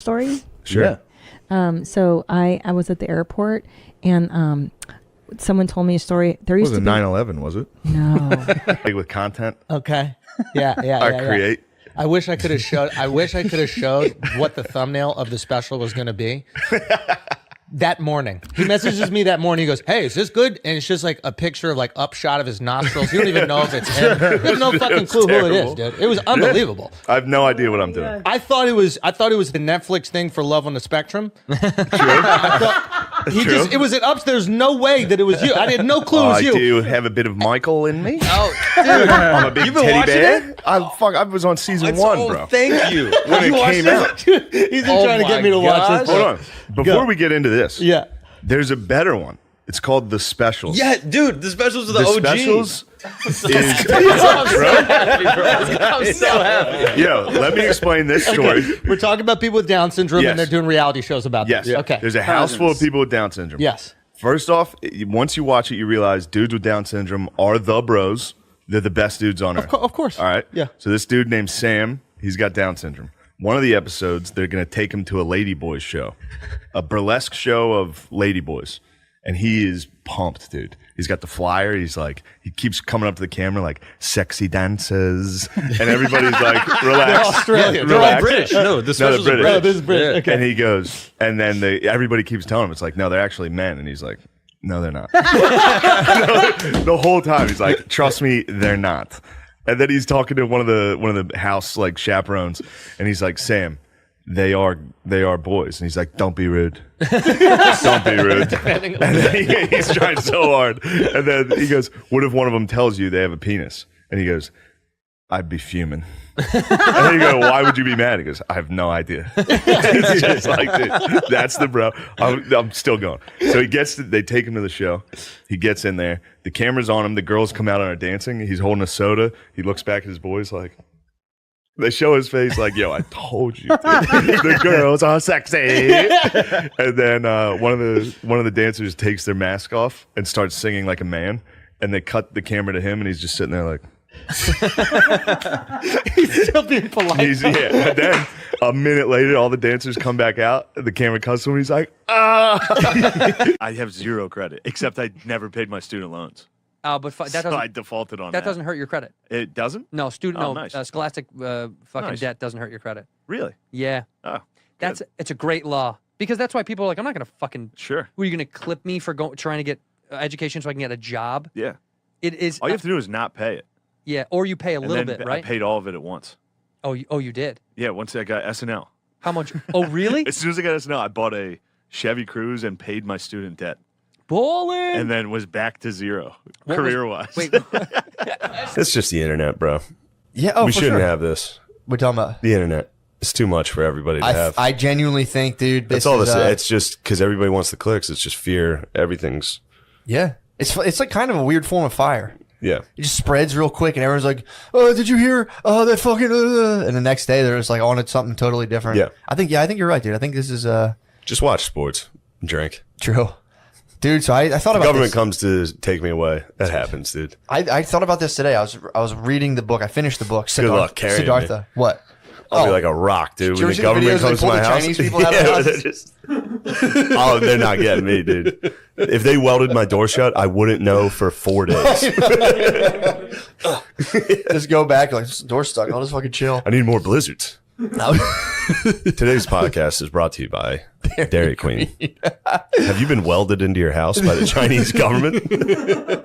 story? Sure. Yeah. So I was at the airport and someone told me a story. There It used wasn't to be 9/11, was it? no. Like with content? Okay. Yeah. Or create? I wish I could have showed. What the thumbnail of the special was going to be. That morning, he messages me that morning. He goes, "Hey, is this good?" And it's just like a picture of like upshot of his nostrils. You don't even know if it's him. You have no fucking clue who it is, dude. It was unbelievable. I have no idea what I'm doing. I thought it was the Netflix thing for Love on the Spectrum. True. It was an ups. There's no way that it was you. I had no clue it was I you. do have a bit of Michael in me. Oh, dude. I'm a big You've been teddy watching bear. it? I was on season 1, bro. Thank you. When it came out. He's been trying to get me to watch this. Hold on. Before we get into this, Yeah. there's a better one. It's called The Specials. Yeah, dude, the specials are the The OG. Specials is... I'm so happy. Yo, let me explain this story. We're talking about people with Down syndrome, Yes. and they're doing reality shows about Yes. this. Okay. There's a house full of people with Down syndrome. Yes. First off, once you watch it, you realize dudes with Down syndrome are the bros. They're the best dudes on earth. Of course. All right? Yeah. So this dude named Sam, he's got Down syndrome. One of the episodes, they're going to take him to a Ladyboys show, a burlesque show of Ladyboys. And he is pumped, dude. He's got the flyer. He's like, he keeps coming up to the camera like, sexy dances. And everybody's like, relax. They're Australian. They're all Relax. British. No, the specials they're are British. Oh, this is British. Okay. And he goes, and then everybody keeps telling him, it's like, no, they're actually men. And he's like, no, they're not. The whole time he's like, trust me, they're not. And then he's talking to one of the house like chaperones, and he's like, Sam, they are boys. And he's like, don't be rude. Don't be rude. And then he's trying so hard. And then he goes, what if one of them tells you they have a penis? And he goes, I'd be fuming. And you go, why would you be mad? He goes, I have no idea. It's just like, dude, that's the bro. I'm still going. So they take him to the show. He gets in there. The camera's on him. The girls come out and are dancing. He's holding a soda. He looks back at his boys like, they show his face like, yo, I told you, dude. The girls are sexy. And then one of the dancers takes their mask off and starts singing like a man. And they cut the camera to him, and he's just sitting there like, He's still being polite. And then a minute later, all the dancers come back out. The camera cuts to him. He's like, ah. I have zero credit, except I never paid my student loans. Oh, but that So doesn't I defaulted on that. that doesn't hurt your credit. It doesn't? No, Nice. scholastic fucking Nice. debt doesn't hurt your credit. Really? Yeah, Oh, it's a great law because that's why people are like, I'm not gonna fucking. sure. Were you gonna clip me for trying to get education so I can get a job? Yeah. It is. All you have to do is not pay it. Yeah, or you pay a And little then bit, I right? paid all of it at once. Oh, you did. Yeah, once I got SNL. How much? Oh, really? As soon as I got SNL, I bought a Chevy Cruze and paid my student debt. Bowling. And then was back to zero, What was- career-wise. Wait, It's just the internet, bro. Yeah, oh, we for shouldn't sure. have this. We're talking about. The internet. It's too much for everybody to have. I genuinely think, dude. That's all this. It's just because everybody wants the clicks. It's just fear. Everything's. Yeah, it's like kind of a weird form of fire. Yeah. It just spreads real quick, and everyone's like, "Oh, did you hear? Oh, that fucking." And the next day, they're just like on it something totally different. Yeah. I think you're right, dude. I think this is Just watch sports. Drink. true, dude. So I thought The about government this. comes to take me away. That happens, dude. I thought about this today. I was reading the book. I finished the book. Good luck carrying Siddhartha. me. What? I'll be like a rock, dude. Did you When ever the see the government videos they comes to pull my the house, Chinese people out of the houses? they're not getting me, dude. If they welded my door shut, I wouldn't know for 4 days. Just go back like this door's stuck. I'll just fucking chill. I need more blizzards. No. Today's podcast is brought to you by Dairy Queen. Have you been welded into your house by the Chinese government?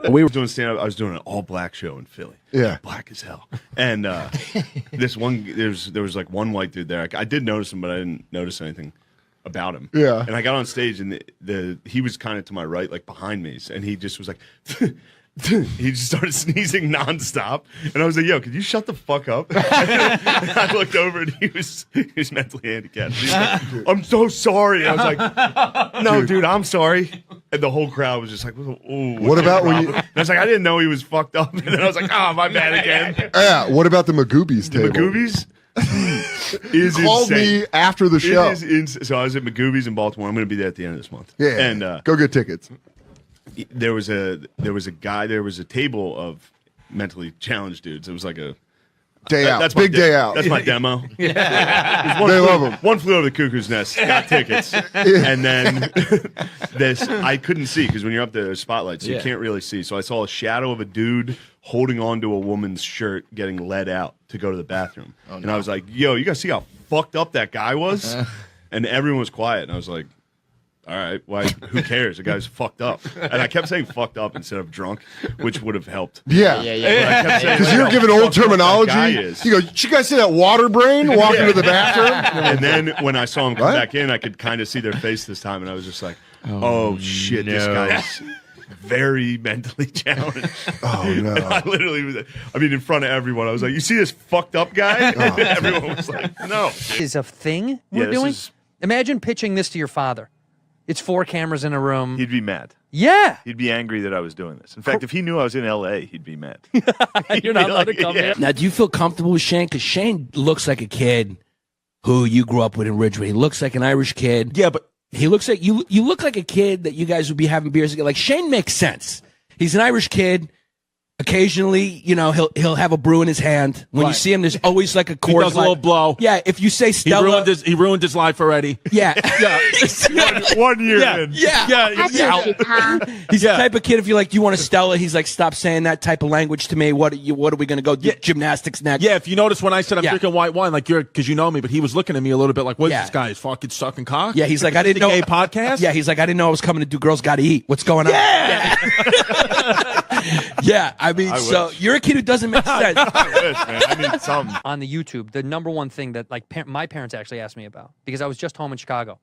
We were doing stand-up. I was doing an all-black show in Philly. Yeah. Black as hell. And there was like one white dude there. I did notice him, but I didn't notice anything about him. Yeah. And I got on stage, and he was kind of to my right, like behind me, and he just was like, he just started sneezing nonstop, and I was like, "Yo, could you shut the fuck up?" And I looked over, and he was mentally handicapped. He was like, I'm so sorry. And I was like, "No, dude, I'm sorry." And the whole crowd was just like, "Ooh, What about when you- And I was like, "I didn't know he was fucked up." And then I was like, "Oh, my bad again." Yeah. What about the Magoobies table? Magoobies is Called insane. me after the show. It is so I was at Magoobies in Baltimore. I'm going to be there at the end of this month. Yeah. And go get tickets. there was a table of mentally challenged dudes. It was like a Day out. That's Big my day out. That's my demo. They love them. One Flew Over the Cuckoo's Nest. Got tickets, and then this I couldn't see because when you're up there, there's spotlights, so you can't really see. So I saw a shadow of a dude holding onto a woman's shirt, getting led out to go to the bathroom, and I was like, "Yo, you guys see how fucked up that guy was?" And everyone was quiet, and I was like, all right, why? Who cares? The guy's fucked up. And I kept saying fucked up instead of drunk, which would have helped. Yeah. Because you're giving old terminology. You go, did you guys see that water brain walking to the bathroom? And then when I saw him come back in, I could kind of see their face this time. And I was just like, oh shit, this guy's very mentally challenged. Oh, no. And I literally was, in front of everyone, I was like, you see this fucked up guy? And everyone was like, no. Is a thing we're doing? Imagine pitching this to your father. It's 4 cameras in a room. He'd be mad. Yeah. He'd be angry that I was doing this. In fact, if he knew I was in LA, he'd be mad. You're not allowed to come here. Now, do you feel comfortable with Shane? Because Shane looks like a kid who you grew up with in Ridgeway. He looks like an Irish kid. Yeah, but he looks like you look like a kid that you guys would be having beers together. Like Shane makes sense. He's an Irish kid. Occasionally, he'll have a brew in his hand. When you see him, there's always like a Coors he does a little blow. Yeah, if you say Stella, he ruined his life already. Yeah, 1 year in. Yeah. He's the type of kid. If you're like, do you want a Stella? He's like, stop saying that type of language to me. What are we gonna go do gymnastics next? Yeah, if you notice when I said I'm drinking white wine, like because you know me, but he was looking at me a little bit like, what is this guy? Is fucking sucking cock? Yeah, he's like, I didn't know. Gay podcast? Yeah, he's like, I didn't know I was coming to do Girls Gotta Eat. What's going on? Yeah. Yeah, so you're a kid who doesn't make sense. I wish, man. I need something. On the YouTube, the number one thing that my parents actually asked me about, because I was just home in Chicago.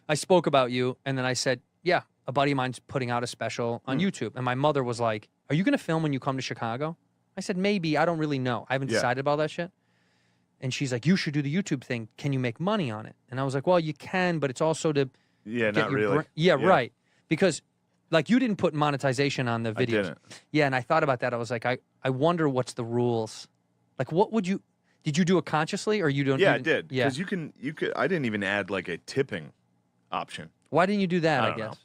I spoke about you, and then I said, yeah, a buddy of mine's putting out a special on YouTube. And my mother was like, are you going to film when you come to Chicago? I said, maybe. I don't really know. I haven't decided about that shit. And she's like, you should do the YouTube thing. Can you make money on it? And I was like, well, you can, but it's also to Yeah, get not your really. yeah, right. Because like you didn't put monetization on the videos. I didn't. Yeah, and I thought about that. I was like, I wonder what's the rules. Like, what would you? Did you do it consciously, or you don't? Yeah, I did. Yeah, because you could. I didn't even add like a tipping option. Why didn't you do that? I don't guess.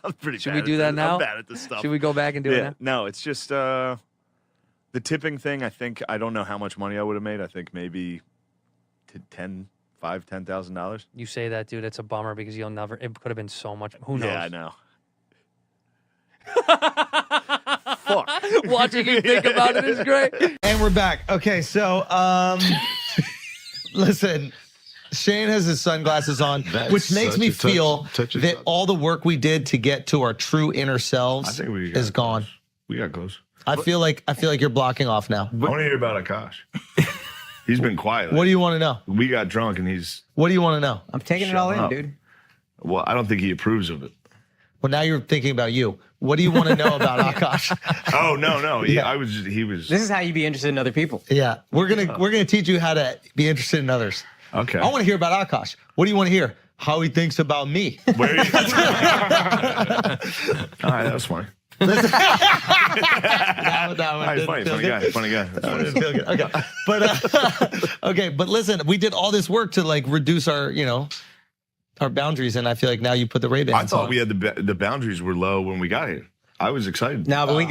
I'm pretty. Should bad we at do that this. now? I'm bad at this stuff. Should we go back and do it now? No, it's just the tipping thing. I don't know how much money I would have made. I think maybe $10,000. You say that, dude. It's a bummer because you'll never. It could have been so much. Who knows? Yeah, I know. Fuck. Watching you think about it is great. And we're back. Okay, so listen, Shane has his sunglasses on, which makes me feel that all the work we did to get to our true inner selves is gone. We got close. I feel like you're blocking off now. I want to hear about Akash. He's been quiet. What do you want to know? We got drunk and he's. What do you want to know? I'm taking it all in, dude. Well, I don't think he approves of it. Well, now you're thinking about you. What do you want to know about Akash? Oh no. He was. This is how you be interested in other people. Yeah, we're gonna teach you how to be interested in others. Okay. I want to hear about Akash. What do you want to hear? How he thinks about me. Where are you? All right, that was funny. That Funny guy. didn't feel good. Okay, but listen, we did all this work to like reduce our boundaries, and I feel like now you put the Ray-Bans on. I thought we had the boundaries were low when we got here. I was excited. No, but we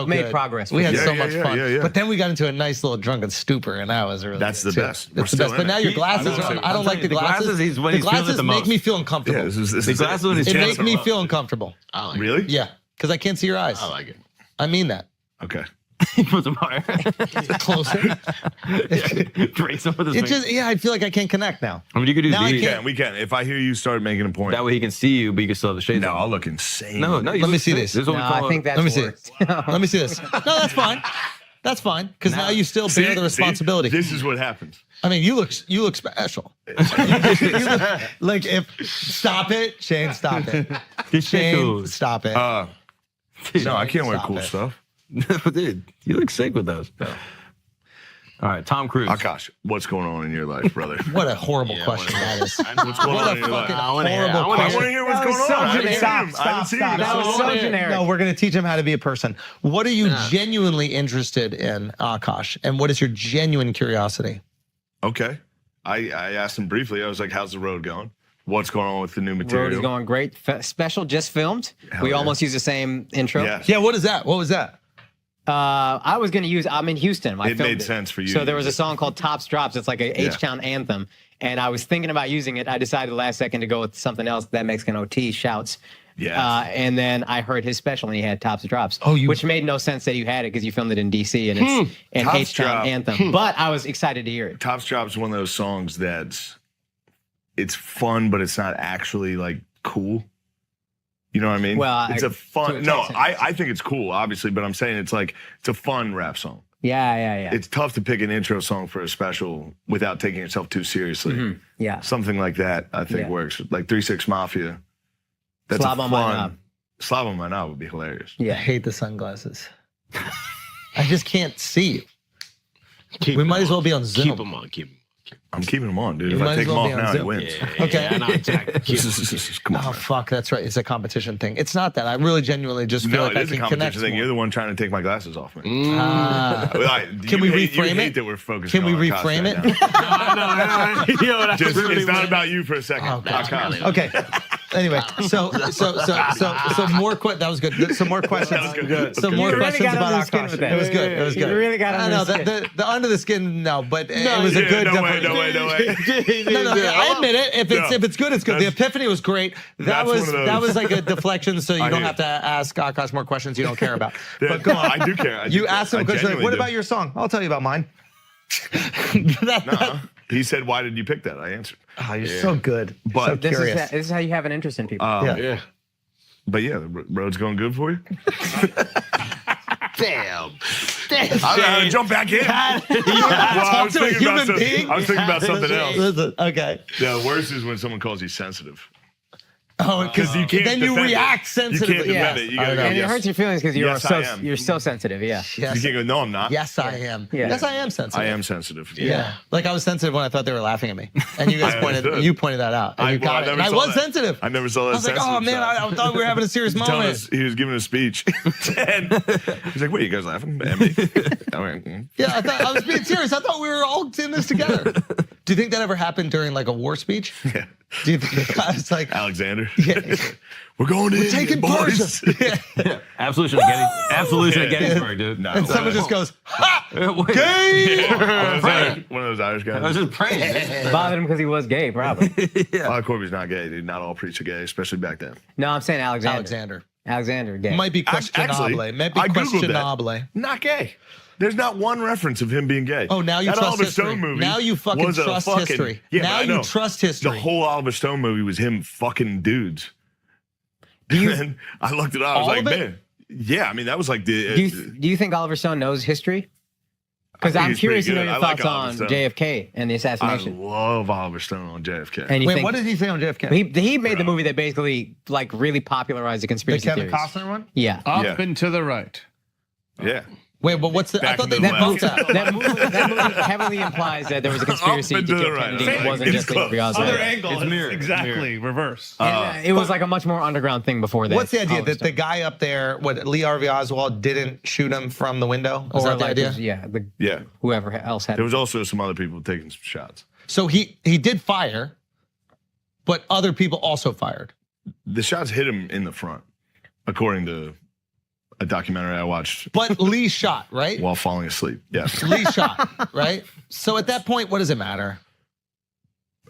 made progress. We had so much fun. Yeah. But then we got into a nice little drunken stupor, and that was really That's the best. That's the best. But now your glasses are on. I don't like the glasses. The glasses make me feel uncomfortable. Yeah, The glasses make me feel uncomfortable. Really? Yeah, because I can't see your eyes. I like it. I mean that. Okay. He puts them higher. Closer. Breaks them with his It I feel like I can't connect now. I mean, you could do Now I these. can't. We can. If I hear you start making a point. That way he can see you, but you can still have the shades No, on. I'll look insane. No. Let me see this. This is what we No, call I think that's Let me see worse. this. Let me see this. No, that's fine. That's fine. Because now you still bear the responsibility. This is what happens. I mean, you look special. Like stop it, Shane. Stop it. Shane, stop it. No, I can't wear cool stuff. Dude, you look sick with those. All right, Tom Cruise. Akash, what's going on in your life, brother? What a horrible question that is. What's going on in your life? Horrible I want question. to hear what's going on. I haven't seen him. That was so generic. No, we're going to teach him how to be a person. What are you genuinely interested in, Akash? And what is your genuine curiosity? Okay. I asked him briefly. I was like, how's the road going? What's going on with the new material? Road is going great. Special just filmed. Hell We yeah. almost used the same intro. Yes. Yeah, what is that? What was that? I was going to use, I'm in Houston. It made sense for you. So there was a song called Tops Drops. It's like a H-Town anthem. And I was thinking about using it. I decided last second to go with something else. That Mexican OT shouts. Yeah. And then I heard his special and he had Tops Drops. Which made no sense that you had it because you filmed it in DC and it's an Tops H-Town Drop. anthem. But I was excited to hear it. Tops Drops is one of those songs it's fun, but it's not actually like cool. You know what I mean? Well, it's a fun. I think it's cool, obviously, but I'm saying it's a fun rap song. Yeah. It's tough to pick an intro song for a special without taking yourself too seriously. Yeah. Something like that, I think works. Like 3 6 Mafia. That's Slob a on My fun. Knob. Slob on My Knob would be hilarious. I hate the sunglasses. I just can't see you. We might as well be on Zoom. Keep them on. I'm keeping them on, dude. You If I might take as them well off be on now, he Zoom. wins. Okay. I know, exactly. Come on. Oh, fuck. That's right. It's a competition thing. It's not that. I really genuinely just feel No, like it I is a can connect competition thing. more. You're the one trying to take my glasses off me. Can we reframe you it? hate that we're focusing Can we on Akash reframe right it? now. It's not about you for a second. Akash. Okay. Anyway, so more that was good. Some more questions. That was good. Some more You really questions got under about the skin Akash. with that. It was good. It was You good. really got I under know the skin. the under the skin. No, but it was a good. No way. No, I admit it. If it's good, it's good. The epiphany was great. That was like a deflection, so you don't have to ask Akash more questions you don't care about. But go on. I do care. You asked him a question like, "What about your song?" I'll tell you about mine. He said, "Why did you pick that?" I answered. Oh, you're so good. But so This curious. is how you have an interest in people. Yeah. But yeah, the road's going good for you. Damn. I'll jump back in. I was thinking about something else. Okay. Yeah, the worst is when someone calls you sensitive. Oh, Because you can't. then you defend react it. sensitively. You can't defend it. You gotta go, And it yes. hurts your feelings because Yes, I am. you're so sensitive. Yeah. Yes. You can't go, no, I'm not. Yes, I am. Yeah. Yes, I am sensitive. I am sensitive. Yeah. Like I was sensitive when I thought they were laughing at me, and you guys I pointed understood. that out, and you got it. And I saw was that. sensitive. I never saw that. I was like, oh sensitive man, side. I thought we were having a serious moment. He was giving a speech. And he's like, wait, you guys laughing at me? I went, Yeah, I was being serious. I thought we were all in this together. Do you think that ever happened during like a war speech? Yeah. Do you think the guy's like Alexander? Yeah. We're going We're in, taking boys. Persia. Yeah. Absolution of Gettysburg, dude. No, And someone just goes, ha! Wait. Gay! One of those Irish guys. I was just praying. Bothered him because he was gay, probably. Corby's not gay, dude. Not all priests are gay, especially back then. No, I'm saying Alexander. Alexander, gay. Might be questionable. Might be I Googled questionable. that. Not gay. There's not one reference of him being gay. Oh, now you that trust Oliver history. Stone movie. Now you fucking was a trust history. Yeah, Now but I you know. trust history. The whole Oliver Stone movie was him fucking dudes. And I looked it up. I was All like, of it? man. Yeah, I mean, that was like the. Do you think Oliver Stone knows history? Because think I'm he's curious to pretty know good. your I like thoughts Oliver on Stone. JFK and the I assassination. love Oliver Stone on JFK. And you Wait, think, what did he say on JFK? He made the movie that basically like really popularized the The conspiracy Kevin theories. Costner one? Yeah. Up and to the right. Yeah. Wait, but what's the? I Back thought to they the did both left. that. That movie heavily implies that there was a conspiracy Up to and to kill the right. Kennedy. It wasn't It's just close. Lee Harvey Oswald. Other angle. It's exactly reverse. It was like a much more underground thing before that. What's the idea Oliver that the guy up there, Lee Harvey Oswald, didn't shoot him from the window? Is Or that the like idea? Yeah. Whoever else had There was also some other people taking some shots. So he did fire, but other people also fired. The shots hit him in the front, according to a documentary I watched But Lee shot, right? while falling asleep. Yes. Lee shot, right? So at that point, what does it matter?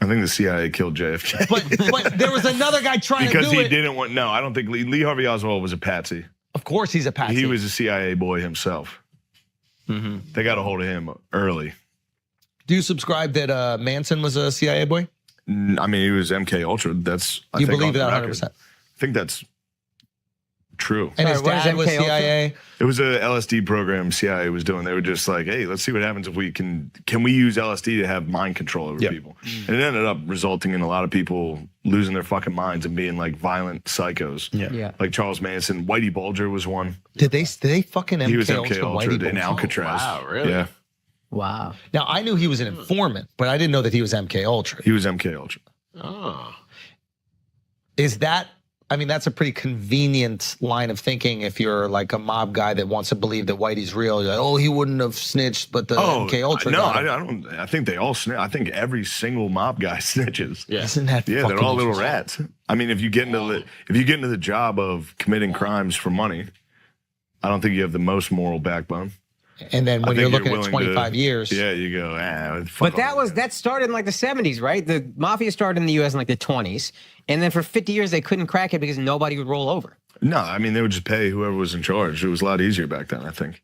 I think the CIA killed JFK. But there was another guy trying because to do he it. didn't want. No, I don't think Lee Harvey Oswald was a patsy. Of course, he's a patsy. He was a CIA boy himself. They got a hold of him early. Do you subscribe that Manson was a CIA boy? I mean, he was MK Ultra. That's I You think, believe off the that record. 100%? I think that's true. And his Sorry, what is dad was MK Ultra? CIA. It was a LSD program CIA was doing. They were just like, hey, let's see what happens if we can we use LSD to have mind control over people. And it ended up resulting in a lot of people losing their fucking minds and being like violent psychos. Yeah. Like Charles Manson. Whitey Bulger was one. Did they fucking MK He was Ultra MK Ultra Whitey in Bulger? Alcatraz. wow, really? Yeah. Wow. Now I knew he was an informant, but I didn't know that he was MK Ultra. He was MK Ultra. Oh. Is that? I mean, that's a pretty convenient line of thinking if you're like a mob guy that wants to believe that Whitey's real. You're like, oh, he wouldn't have snitched, but the MK Ultra. No, got I him. don't. I think they all snitch. I think every single mob guy snitches. Yeah. Isn't that? Yeah, they're fucking all little interesting? rats. I mean, if you get into the job of committing crimes for money, I don't think you have the most moral backbone. And then I when think you're looking at willing 25 years. Yeah, you go, But that started in like the 70s, right? The mafia started in the U.S. in like the 20s. And then for 50 years, they couldn't crack it because nobody would roll over. No, I mean, they would just pay whoever was in charge. It was a lot easier back then, I think.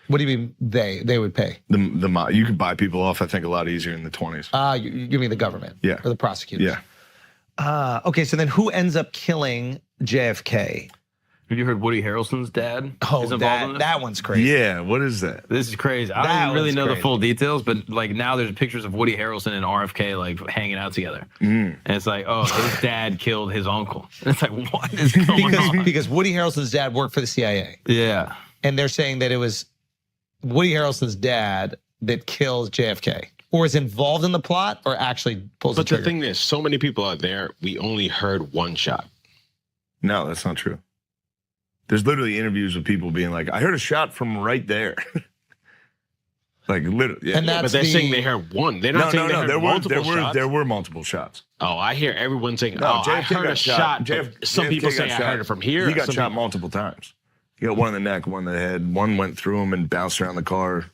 What do you mean they would pay? You could buy people off, I think, a lot easier in the 20s. You mean the government? Yeah. Or the prosecutors? Yeah. Okay, so then who ends up killing JFK? Have you heard Woody Harrelson's dad? Oh, is involved in it? that one's crazy. Yeah, what is that? This is crazy. I don't really know the full details, but like now there's pictures of Woody Harrelson and RFK like hanging out together. And it's like, oh, his dad killed his uncle. And it's like, what is going on? Because Woody Harrelson's dad worked for the CIA. Yeah. And they're saying that it was Woody Harrelson's dad that kills JFK. Or is involved in the plot or actually pulls the trigger. But the thing is, so many people out there, we only heard one shot. No, that's not true. There's literally interviews with people being like, I heard a shot from right there. Like literally. Yeah. And but they're saying they heard one. They're not saying they heard multiple shots. There were multiple shots. Oh, I hear everyone saying, No, I JFK heard a shot. Some people say I heard it from here. He got Some shot people- multiple times. He got one in the neck, one in the head. One went through him and bounced around the car.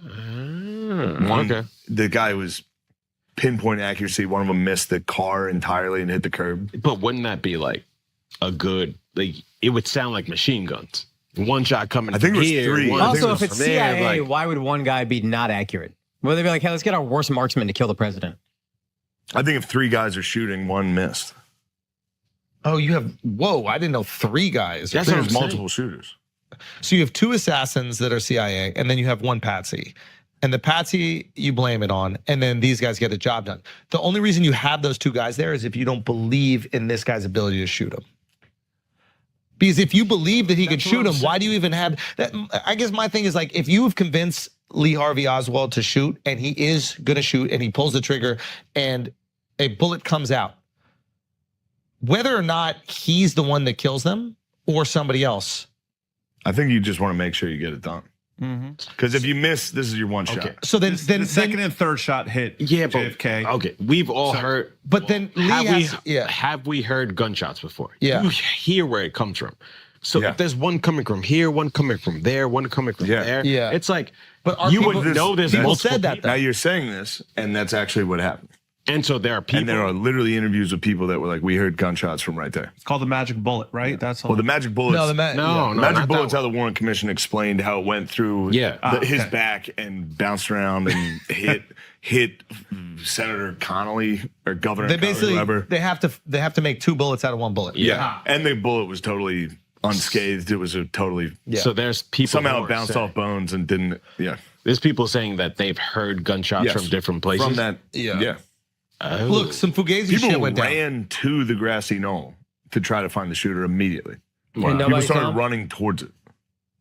Okay. The guy was pinpoint accuracy. One of them missed the car entirely and hit the curb. But wouldn't that be like a good, like, it would sound like machine guns. One shot coming I think it was here, 3. one Also, from if it's there, CIA, like- why would one guy be not accurate? Well, they'd be like, hey, let's get our worst marksman to kill the president. I think if 3 guys are shooting, one missed. Oh, you have, whoa, I didn't know 3 guys. That's there's multiple shooters. So you have 2 assassins that are CIA, and then you have 1 patsy. And the patsy, you blame it on, and then these guys get the job done. The only reason you have those 2 guys there is if you don't believe in this guy's ability to shoot him. Because if you believe that he could shoot him, why do you even have that? I guess my thing is like, if you have convinced Lee Harvey Oswald to shoot, and he is gonna shoot, and he pulls the trigger, and a bullet comes out, whether or not he's the one that kills them or somebody else. I think you just want to make sure you get it done. Because if you miss, this is your one shot. So then the second and third shot hit JFK. Okay, we've all heard. But then Lee have we heard gunshots before? Yeah. You hear where it comes from. So if there's one coming from here, one coming from there, one coming from there, it's like, but are you people- would know there's people multiple said that, people. Now you're saying this, and that's actually what happened. And so there are people. And there are literally interviews with people that were like, we heard gunshots from right there. It's called the magic bullet, right? That's all. Well, the magic bullets. No, the magic bullets. How the Warren Commission explained how it went through his back and bounced around and hit Senator Connolly or Governor They Connolly, basically whoever. they have to make 2 bullets out of 1 bullet. Yeah, and the bullet was totally unscathed. It was a totally. So there's people somehow who it are bounced saying- off bones and didn't. Yeah, there's people saying that they've heard gunshots Yes. from different places. From that. Yeah. Oh. Look, some Fugazi People shit went down. ran to the grassy knoll to try to find the shooter immediately. Wow. People started running towards it.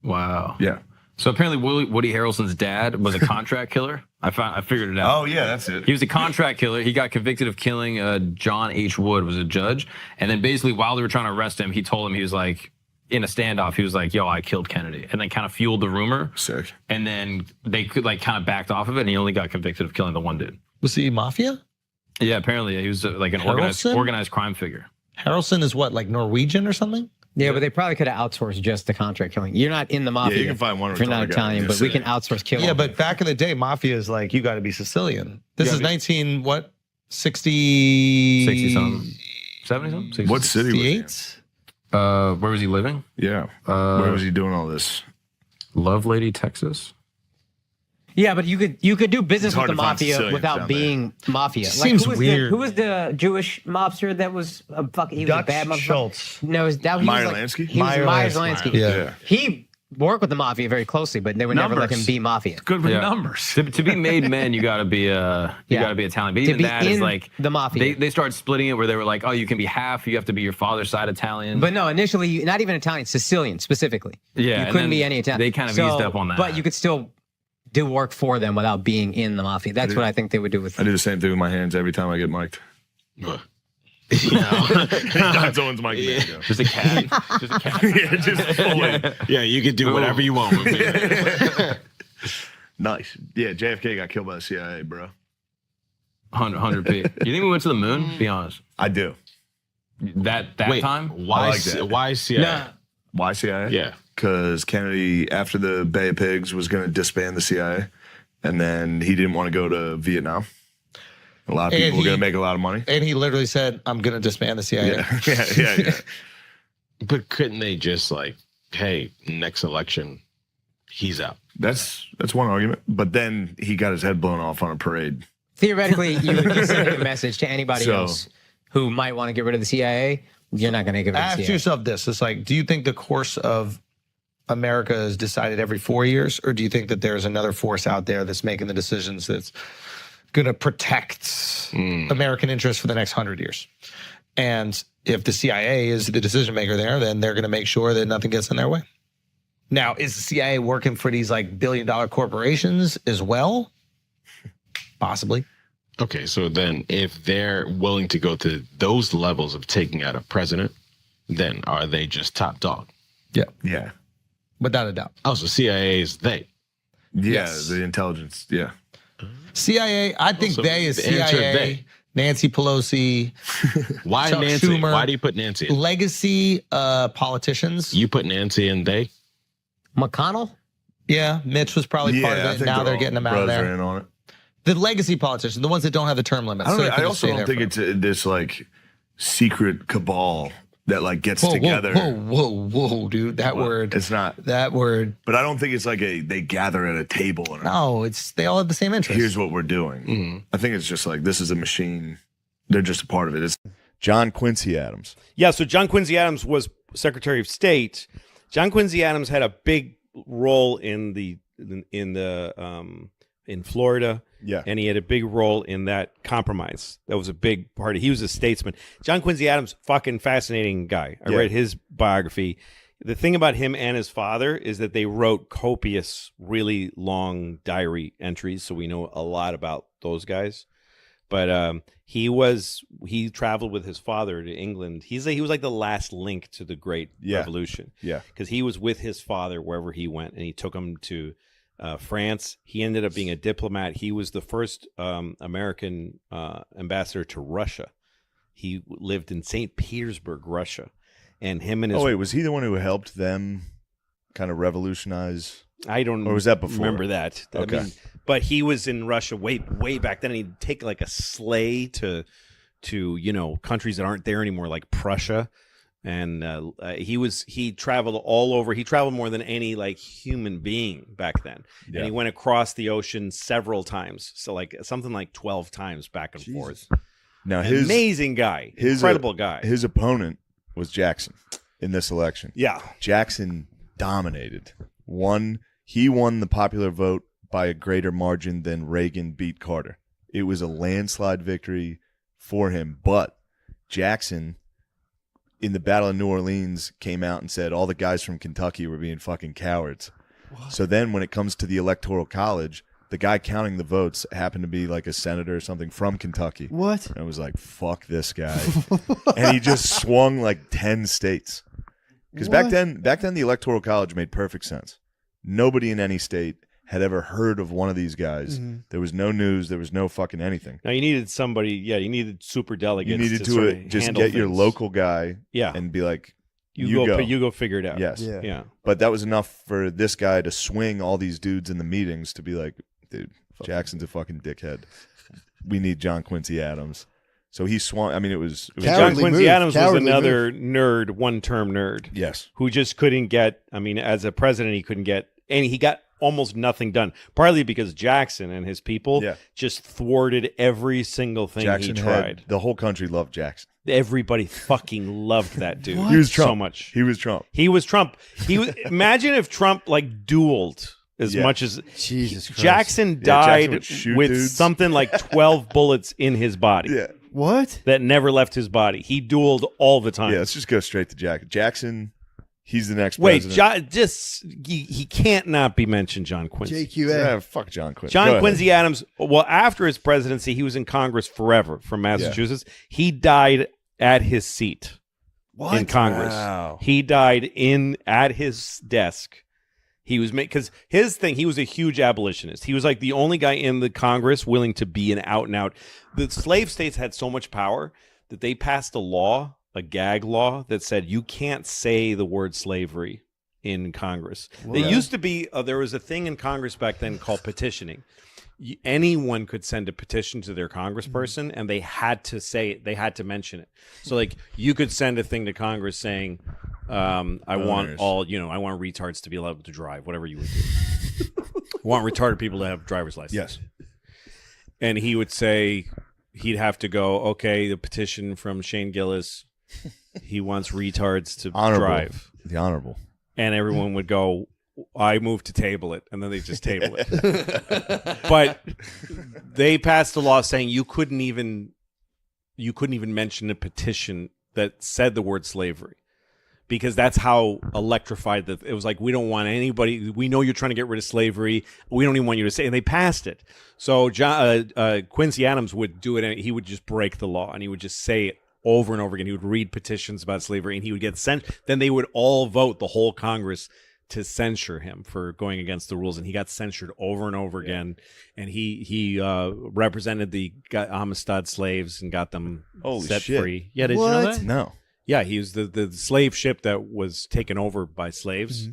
Wow. Yeah. So apparently Woody Harrelson's dad was a contract killer. I figured it out. Oh yeah, that's it. He was a contract killer. He got convicted of killing John H. Wood, was a judge. And then basically while they were trying to arrest him, he told him, he was like, in a standoff, he was like, yo, I killed Kennedy. And then kind of fueled the rumor. Sick. And then they could like kind of backed off of it, and he only got convicted of killing the one dude. Was he mafia? Yeah, apparently he was like an Harrelson? organized crime figure. Harrelson is what, like Norwegian or something? Yeah, but they probably could have outsourced just the contract killing. You're not in the mafia. Yeah, you can find one if you're not retarded guy Italian, and but just we say can it. outsource killing. Yeah, but back in the day, mafia is like, you got to be Sicilian. This Yeah, is but- 19, what? 60... 60 something. 70 something? What city was he in? 68? Where was he living? Yeah. Where was he doing all this? Love Lady, Texas. Yeah, but you could do business It's with hard the to find mafia Sicilians without down there. being mafia. Seems weird. Who was the Jewish mobster that was a fucking? He was a Dutch bad motherfucker. Schultz. No, he was Meyer like, Lansky? He was Meyer Myers Lansky. Lansky. Yeah. He worked with the mafia very closely, but they would never let him Numbers. be mafia. Good with Yeah. numbers. To be made men, you gotta be Italian. But To even be that is in like the mafia. They started splitting it where they were like, oh, you can be half. You have to be your father's side Italian. But no, initially, not even Italian, Sicilian specifically. Yeah, you and couldn't then be any Italian. they kind of eased up on that. But you could still do work for them without being in the mafia. That's what I think they would do with. I do the same thing with my hands every time I get mic'd. Anytime someone's mic'd me, I go. Just a cat. Just a cat. Yeah, just fully. Yeah, you can do whatever you want with me. Nice. Yeah, JFK got killed by the CIA, bro. 100 P. You think we went to the moon? Be honest. I do. That Wait, time? Why? I like that. Why CIA? Nah. Why CIA? Yeah. because Kennedy, after the Bay of Pigs, was going to disband the CIA, and then he didn't want to go to Vietnam. A lot of people were going to make a lot of money. And he literally said, I'm going to disband the CIA. Yeah. But couldn't they just like, hey, next election, he's out? That's one argument. But then he got his head blown off on a parade. Theoretically, you would just send a message to anybody else who might want to get rid of the CIA. You're not going to give it to the CIA. Ask yourself this. It's like, do you think the course of America is decided every 4 years? Or do you think that there's another force out there that's making the decisions that's going to protect American interests for the next 100 years? And if the CIA is the decision maker there, then they're going to make sure that nothing gets in their way. Now, is the CIA working for these like billion-dollar corporations as well? Possibly. Okay, so then if they're willing to go to those levels of taking out a president, then are they just top dog? Yeah. Without a doubt. Oh, so CIA is they. Yeah, Yes. the intelligence. Yeah. CIA, I think Also, they is the answer CIA, they. Nancy Pelosi. Why Chuck Nancy? Schumer. Why do you put Nancy in? Legacy politicians. You put Nancy in they? McConnell? Yeah, Mitch was probably part of I it. think Now they're getting him out of brothers are there. in on it. The legacy politicians, the ones that don't have the term limit. I, so don't, they I can also stay don't there think forever. it's this like secret cabal that like gets Whoa, together. whoa, dude. That word. It's not. That word. But I don't think it's like they gather at a table and No, it's they all have the same interest. here's what we're doing. I think it's just like this is a machine. They're just a part of it. It's John Quincy Adams. Yeah, so John Quincy Adams was Secretary of State. John Quincy Adams had a big role in Florida. Yeah. And he had a big role in that compromise. That was a big part of. He was a statesman. John Quincy Adams, fucking fascinating guy. I read his biography. The thing about him and his father is that they wrote copious, really long diary entries, so we know a lot about those guys. But he traveled with his father to England. He was like the last link to the Great Revolution. Yeah. Because he was with his father wherever he went, and he took him to France. He ended up being a diplomat. He was the first American ambassador to Russia. He lived in St. Petersburg, Russia. And him and his... Oh, wait, was he the one who helped them kind of revolutionize? I don't Or was that before? remember that. Okay. I mean, but he was in Russia way back then, and he'd take like a sleigh to countries that aren't there anymore, like Prussia. And he traveled all over. He traveled more than any like human being back then. Yeah. And he went across the ocean several times. So like something like 12 times back and forth. Now amazing guy, incredible guy. His opponent was Jackson in this election. Yeah. Jackson dominated. He won the popular vote by a greater margin than Reagan beat Carter. It was a landslide victory for him. But Jackson, in the Battle of New Orleans, came out and said all the guys from Kentucky were being fucking cowards. What? So then when it comes to the Electoral College, the guy counting the votes happened to be like a senator or something from Kentucky. What? And I was like, fuck this guy. And he just swung like 10 states. Because back then the Electoral College made perfect sense. Nobody in any state had ever heard of one of these guys. Mm-hmm. There was no news. There was no fucking anything. Now you needed somebody. Yeah, you needed super delegates. You needed to sort of just handle get your things. local guy Yeah. and be like, You go figure it out. Yes. Yeah. But that was enough for this guy to swing all these dudes in the meetings to be like, dude, Jackson's a fucking dickhead. We need John Quincy Adams. So he swung. I mean, it was John Quincy Adams was another nerd, one-term nerd. Yes. Who just couldn't get, I mean, as a president, he couldn't get, and he got almost nothing done, partly because Jackson and his people just thwarted every single thing Jackson he tried. the whole country loved Jackson. Everybody fucking loved that dude. He was Trump. So much. He was Trump. He was Trump. Imagine if Trump like dueled as much as Jesus Christ. Jackson Jackson died would shoot with dudes. something like 12 bullets in his body. Yeah. What? That never left his body. He dueled all the time. Yeah, let's just go straight to Jackson. Jackson, he's the next Wait, president. he can't not be mentioned, John Quincy. JQA. Yeah, fuck John Quincy. John Quincy Adams, well, after his presidency, he was in Congress forever from Massachusetts. He died at his seat in Congress. Wow. He died at his desk. He was because his thing, he was a huge abolitionist. He was like the only guy in the Congress willing to be an out and out. The slave states had so much power that they passed a law, a gag law, that said you can't say the word slavery in Congress. Wow. It used to be there was a thing in Congress back then called petitioning. Anyone could send a petition to their congressperson, and they had to say it. They had to mention it. So, like, you could send a thing to Congress saying, "I want all I want retards to be allowed to drive." Whatever you would do. I want retarded people to have driver's license. Yes. And he would say, he'd have to go, okay, the petition from Shane Gillis. He wants retards to drive. The honorable. And everyone would go, I move to table it. And then they just table it. But they passed a law saying you couldn't even mention a petition that said the word slavery. Because that's how electrified that it was. Like, we don't want anybody. We know you're trying to get rid of slavery. We don't even want you to say. And they passed it. So Quincy Adams would do it, and he would just break the law, and he would just say it over and over again. He would read petitions about slavery, and he would get sent. Then they would all vote, the whole Congress, to censure him for going against the rules, and he got censured over and over again. And he represented the Amistad slaves and got them set free. Yeah, did you know that? No. Yeah, he was the slave ship that was taken over by slaves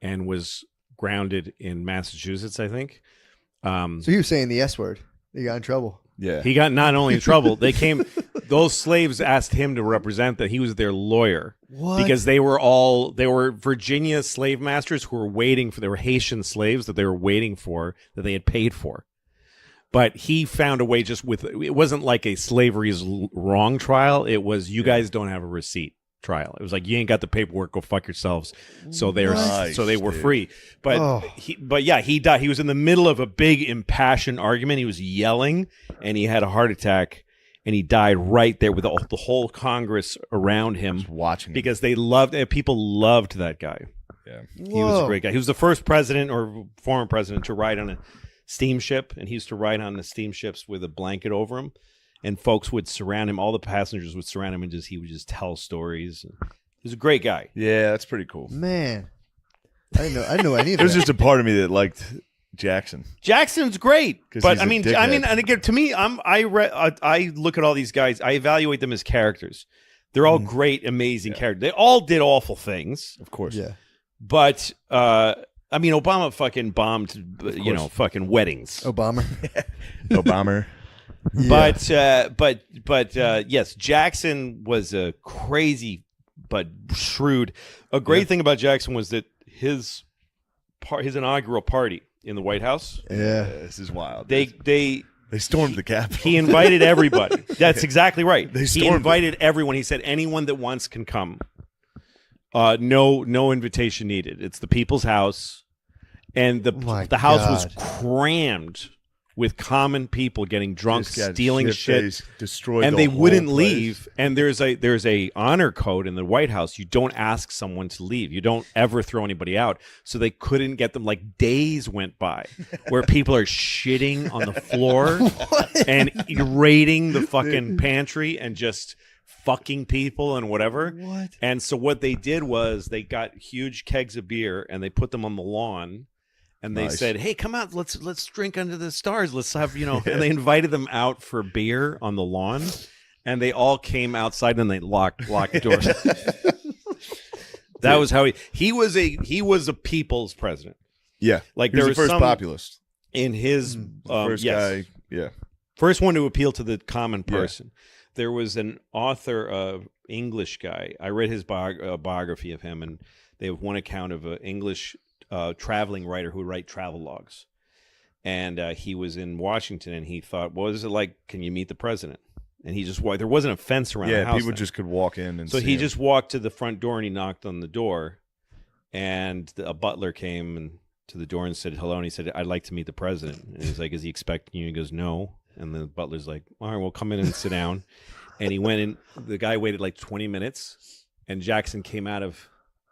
and was grounded in Massachusetts, I think. So he was saying the S word. He got in trouble. Yeah. He got not only in trouble, those slaves asked him to represent that. He was their lawyer. What? Because they were Virginia slave masters who were they were Haitian slaves that they were waiting for, that they had paid for. But he found a way it wasn't like a slavery is wrong trial. It was, you guys don't have a receipt trial. It was like, you ain't got the paperwork, go fuck yourselves. So they were free. But he died. He was in the middle of a big impassioned argument. He was yelling and he had a heart attack and he died right there with the whole Congress around him watching because people loved that guy. Yeah. He was a great guy. He was the first president or former president to ride on a steamship, and he used to ride on the steamships with a blanket over him, and folks would surround him. All the passengers would surround him, and he would just tell stories. He was a great guy. Yeah, that's pretty cool. Man, I didn't know any of that. There's just a part of me that liked Jackson. Jackson's great, but he's a and again, to me, I look at all these guys. I evaluate them as characters. They're all great, amazing characters. They all did awful things, of course. Yeah, but. Obama fucking bombed, fucking weddings. Obama. But yes, Jackson was a crazy but shrewd. A great thing about Jackson was that his inaugural party in the White House. Yeah, this is wild. They stormed the Capitol. He invited everybody. That's exactly right. He invited everyone. He said anyone that wants can come. No invitation needed. It's the people's house, and the house was crammed with common people getting drunk, stealing shit, and they wouldn't leave. And there's a honor code in the White House. You don't ask someone to leave. You don't ever throw anybody out. So they couldn't get them. Like, days went by where people are shitting on the floor and raiding the fucking pantry and just fucking people and whatever. What? And so what they did was they got huge kegs of beer and they put them on the lawn. And they said, "Hey, come out. Let's drink under the stars. Let's have, And they invited them out for beer on the lawn, and they all came outside and they locked the doors. That was how he was a people's president. Yeah, like he was there the first populist in his first guy. Yeah, first one to appeal to the common person. Yeah. There was an author, English guy. I read his biography of him, and they have one account of an English traveling writer who would write travel logs. And he was in Washington and he thought, what is it like? Can you meet the president? And he just walked. There wasn't a fence around the house. Yeah, people just could walk in. And so he just walked to the front door and he knocked on the door. And a butler came to the door and said hello. And he said, I'd like to meet the president. And he's like, is he expecting you? And he goes, no. And the butler's like, all right, well, come in and sit down. And he went in. The guy waited like 20 minutes. And Jackson came out of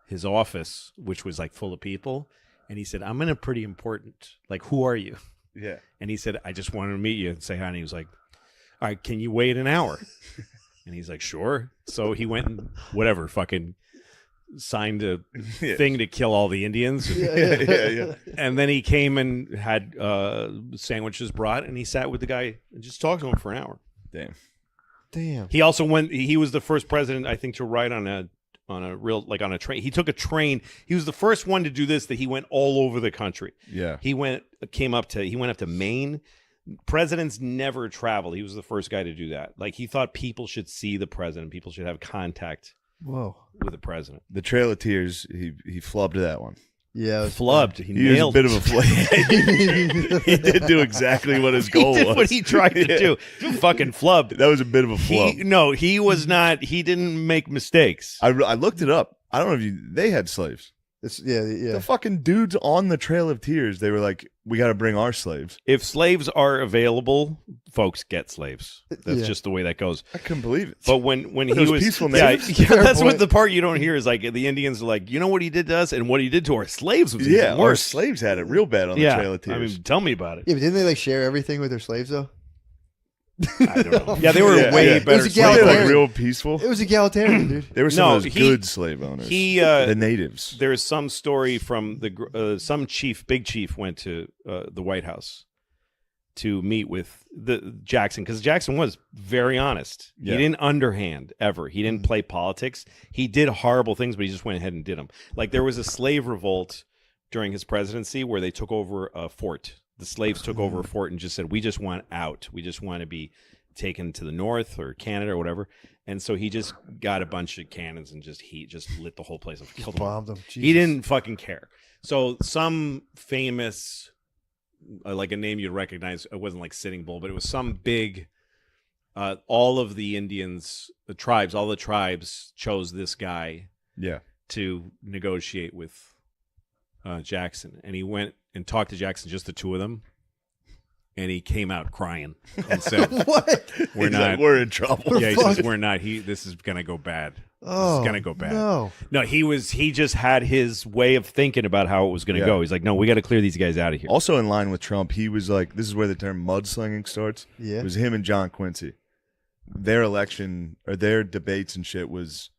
his office, which was like full of people, and he said, I'm in a pretty important, like, who are you? Yeah. And he said, I just wanted to meet you and say hi. And he was like, all right, can you wait an hour? And he's like, sure. So he went and whatever, fucking signed a thing to kill all the Indians. Yeah. And then he came and had sandwiches brought, and he sat with the guy and just talked to him for an hour. Damn. He also he was the first president, I think, to ride on a on a train. He took a train. He was the first one to do this. That he went all over the country. Yeah, he went up to Maine. Presidents never travel. He was the first guy to do that. Like he thought people should see the president. People should have contact. Whoa. With the president. The Trail of Tears. He flubbed that one. Yeah, flubbed. He was a bit of a flub. He did do exactly what his goal he did was. what he tried to do. He fucking flubbed. That was a bit of a flub. He was not. He didn't make mistakes. I looked it up. I don't know if they had slaves. Yeah. The fucking dudes on the Trail of Tears, they were like, we got to bring our slaves. If slaves are available, folks get slaves. That's Yeah. just the way that goes. I couldn't believe it. But when he Those was peaceful yeah, natives. yeah, Fair that's what point. the part you don't hear is like the Indians are like, you know what he did to us and what he did to our slaves was Yeah, even our worse. slaves had it real bad on the Trail of Tears. I mean, tell me about it. Yeah, but didn't they like share everything with their slaves though? I don't know. Yeah, they were way better. It was egalitarian. Like real peaceful. It was egalitarian, dude. They were some of those good slave owners. The natives. There's some story from some big chief went to the White House to meet with Jackson because Jackson was very honest. Yeah. He didn't underhand ever. He didn't play politics. He did horrible things, but he just went ahead and did them. Like there was a slave revolt during his presidency where they took over a fort. The slaves took over a fort and just said, we just want out. We just want to be taken to the north or Canada or whatever. And so he just got a bunch of cannons and just lit the whole place up. Killed them. Bombed them. He didn't fucking care. So some famous, like a name you'd recognize, it wasn't like Sitting Bull, but it was some big, all of the Indians, all the tribes chose this guy to negotiate with Jackson. And he went and talked to Jackson, just the two of them, and he came out crying and said, "What? We're in trouble." Yeah, he says, "We're not. This is gonna go bad. This is gonna go bad." No, he just had his way of thinking about how it was gonna go. He's like, "No, we got to clear these guys out of here." Also in line with Trump, he was like, "This is where the term mudslinging starts." Yeah, it was him and John Quincy. Their election or their debates and shit was.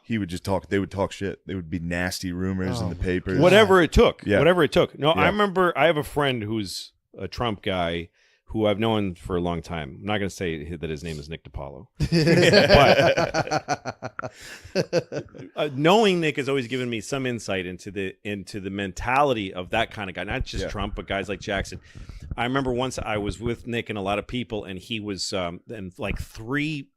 He would just talk. They would talk shit. There would be nasty rumors in the papers. Whatever it took. Yeah. Whatever it took. No, Yeah. I remember I have a friend who's a Trump guy who I've known for a long time. I'm not going to say that his name is Nick DiPaolo. But knowing Nick has always given me some insight into the mentality of that kind of guy. Not just Trump, but guys like Jackson. I remember once I was with Nick and a lot of people, and he was and like three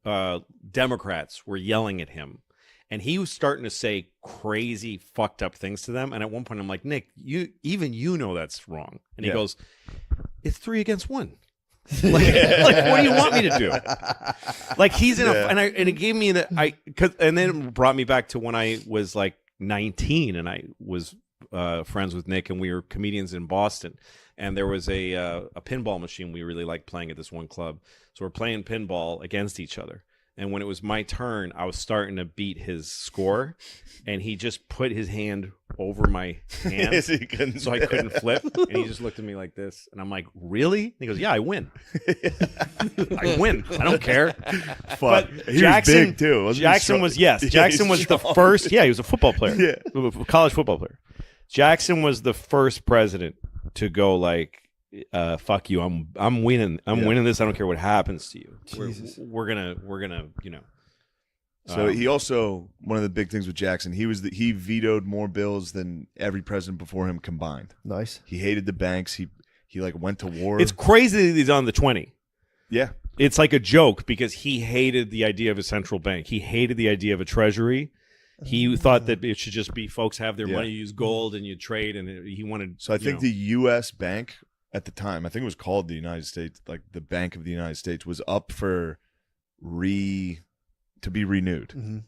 Democrats were yelling at him, and he was starting to say crazy fucked up things to them. And at one point I'm like, Nick, you know that's wrong. And he goes, it's 3 against 1. like what do you want me to do? Like he's in and it gave me and then it brought me back to when I was like 19 and I was friends with Nick and we were comedians in Boston, and there was a pinball machine we really liked playing at this one club. So we're playing pinball against each other. And when it was my turn, I was starting to beat his score, and he just put his hand over my hand so I couldn't flip. And he just looked at me like this, and I'm like, "Really?" And he goes, "Yeah, I win. I win. I don't care." But he Jackson, was big too. Wasn't he? Jackson was Jackson was the first. Yeah, he was a football player. College football player. Jackson was the first president to go like, fuck you, I'm winning. I'm winning this. I don't care what happens to you. We're gonna, you know. So he also, one of the big things with Jackson, he vetoed more bills than every president before him combined. Nice. He hated the banks. He like went to war. It's crazy that he's on the 20. Yeah. It's like a joke because he hated the idea of a central bank. He hated the idea of a treasury. He thought that it should just be folks have their money, use gold, and you trade. And he wanted. So I think the U.S. bank at the time, I think it was called the United States, like the Bank of the United States, was up for to be renewed. Mm-hmm.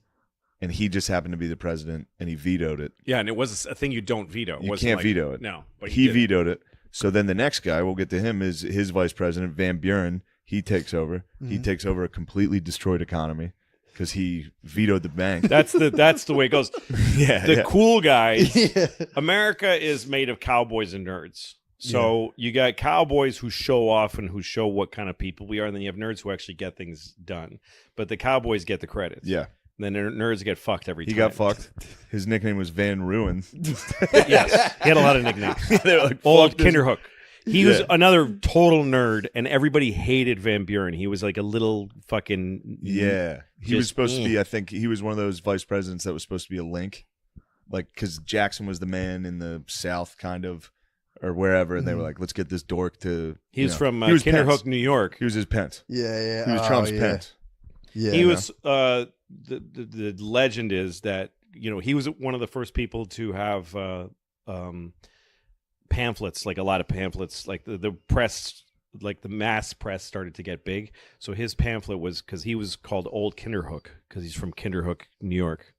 And he just happened to be the president, and he vetoed it. Yeah, and it was a thing you don't veto. You can't veto it. No, but he vetoed it. So then the next guy, we'll get to him, is his vice president, Van Buren. He takes over. Mm-hmm. He takes over a completely destroyed economy because he vetoed the bank. That's the way it goes. The cool guys. America is made of cowboys and nerds. So you got cowboys who show off and who show what kind of people we are, and then you have nerds who actually get things done. But the cowboys get the credits. Yeah. Then nerds get fucked every time. He got fucked. His nickname was Van Ruin. Yes. He had a lot of nicknames. They were like, Old fuck this. Kinderhook. He was another total nerd, and everybody hated Van Buren. He was like a little fucking He was supposed to be. I think he was one of those vice presidents that was supposed to be a link, like because Jackson was the man in the South, kind of, or wherever, and they were like, "Let's get this dork to." He was from Kinderhook, New York. He was his Pence. Yeah. He was Trump's Pence. Yeah. He was. The legend is that he was one of the first people to have pamphlets, like a lot of pamphlets, like the press, like the mass press started to get big. So his pamphlet was because he was called Old Kinderhook because he's from Kinderhook, New York.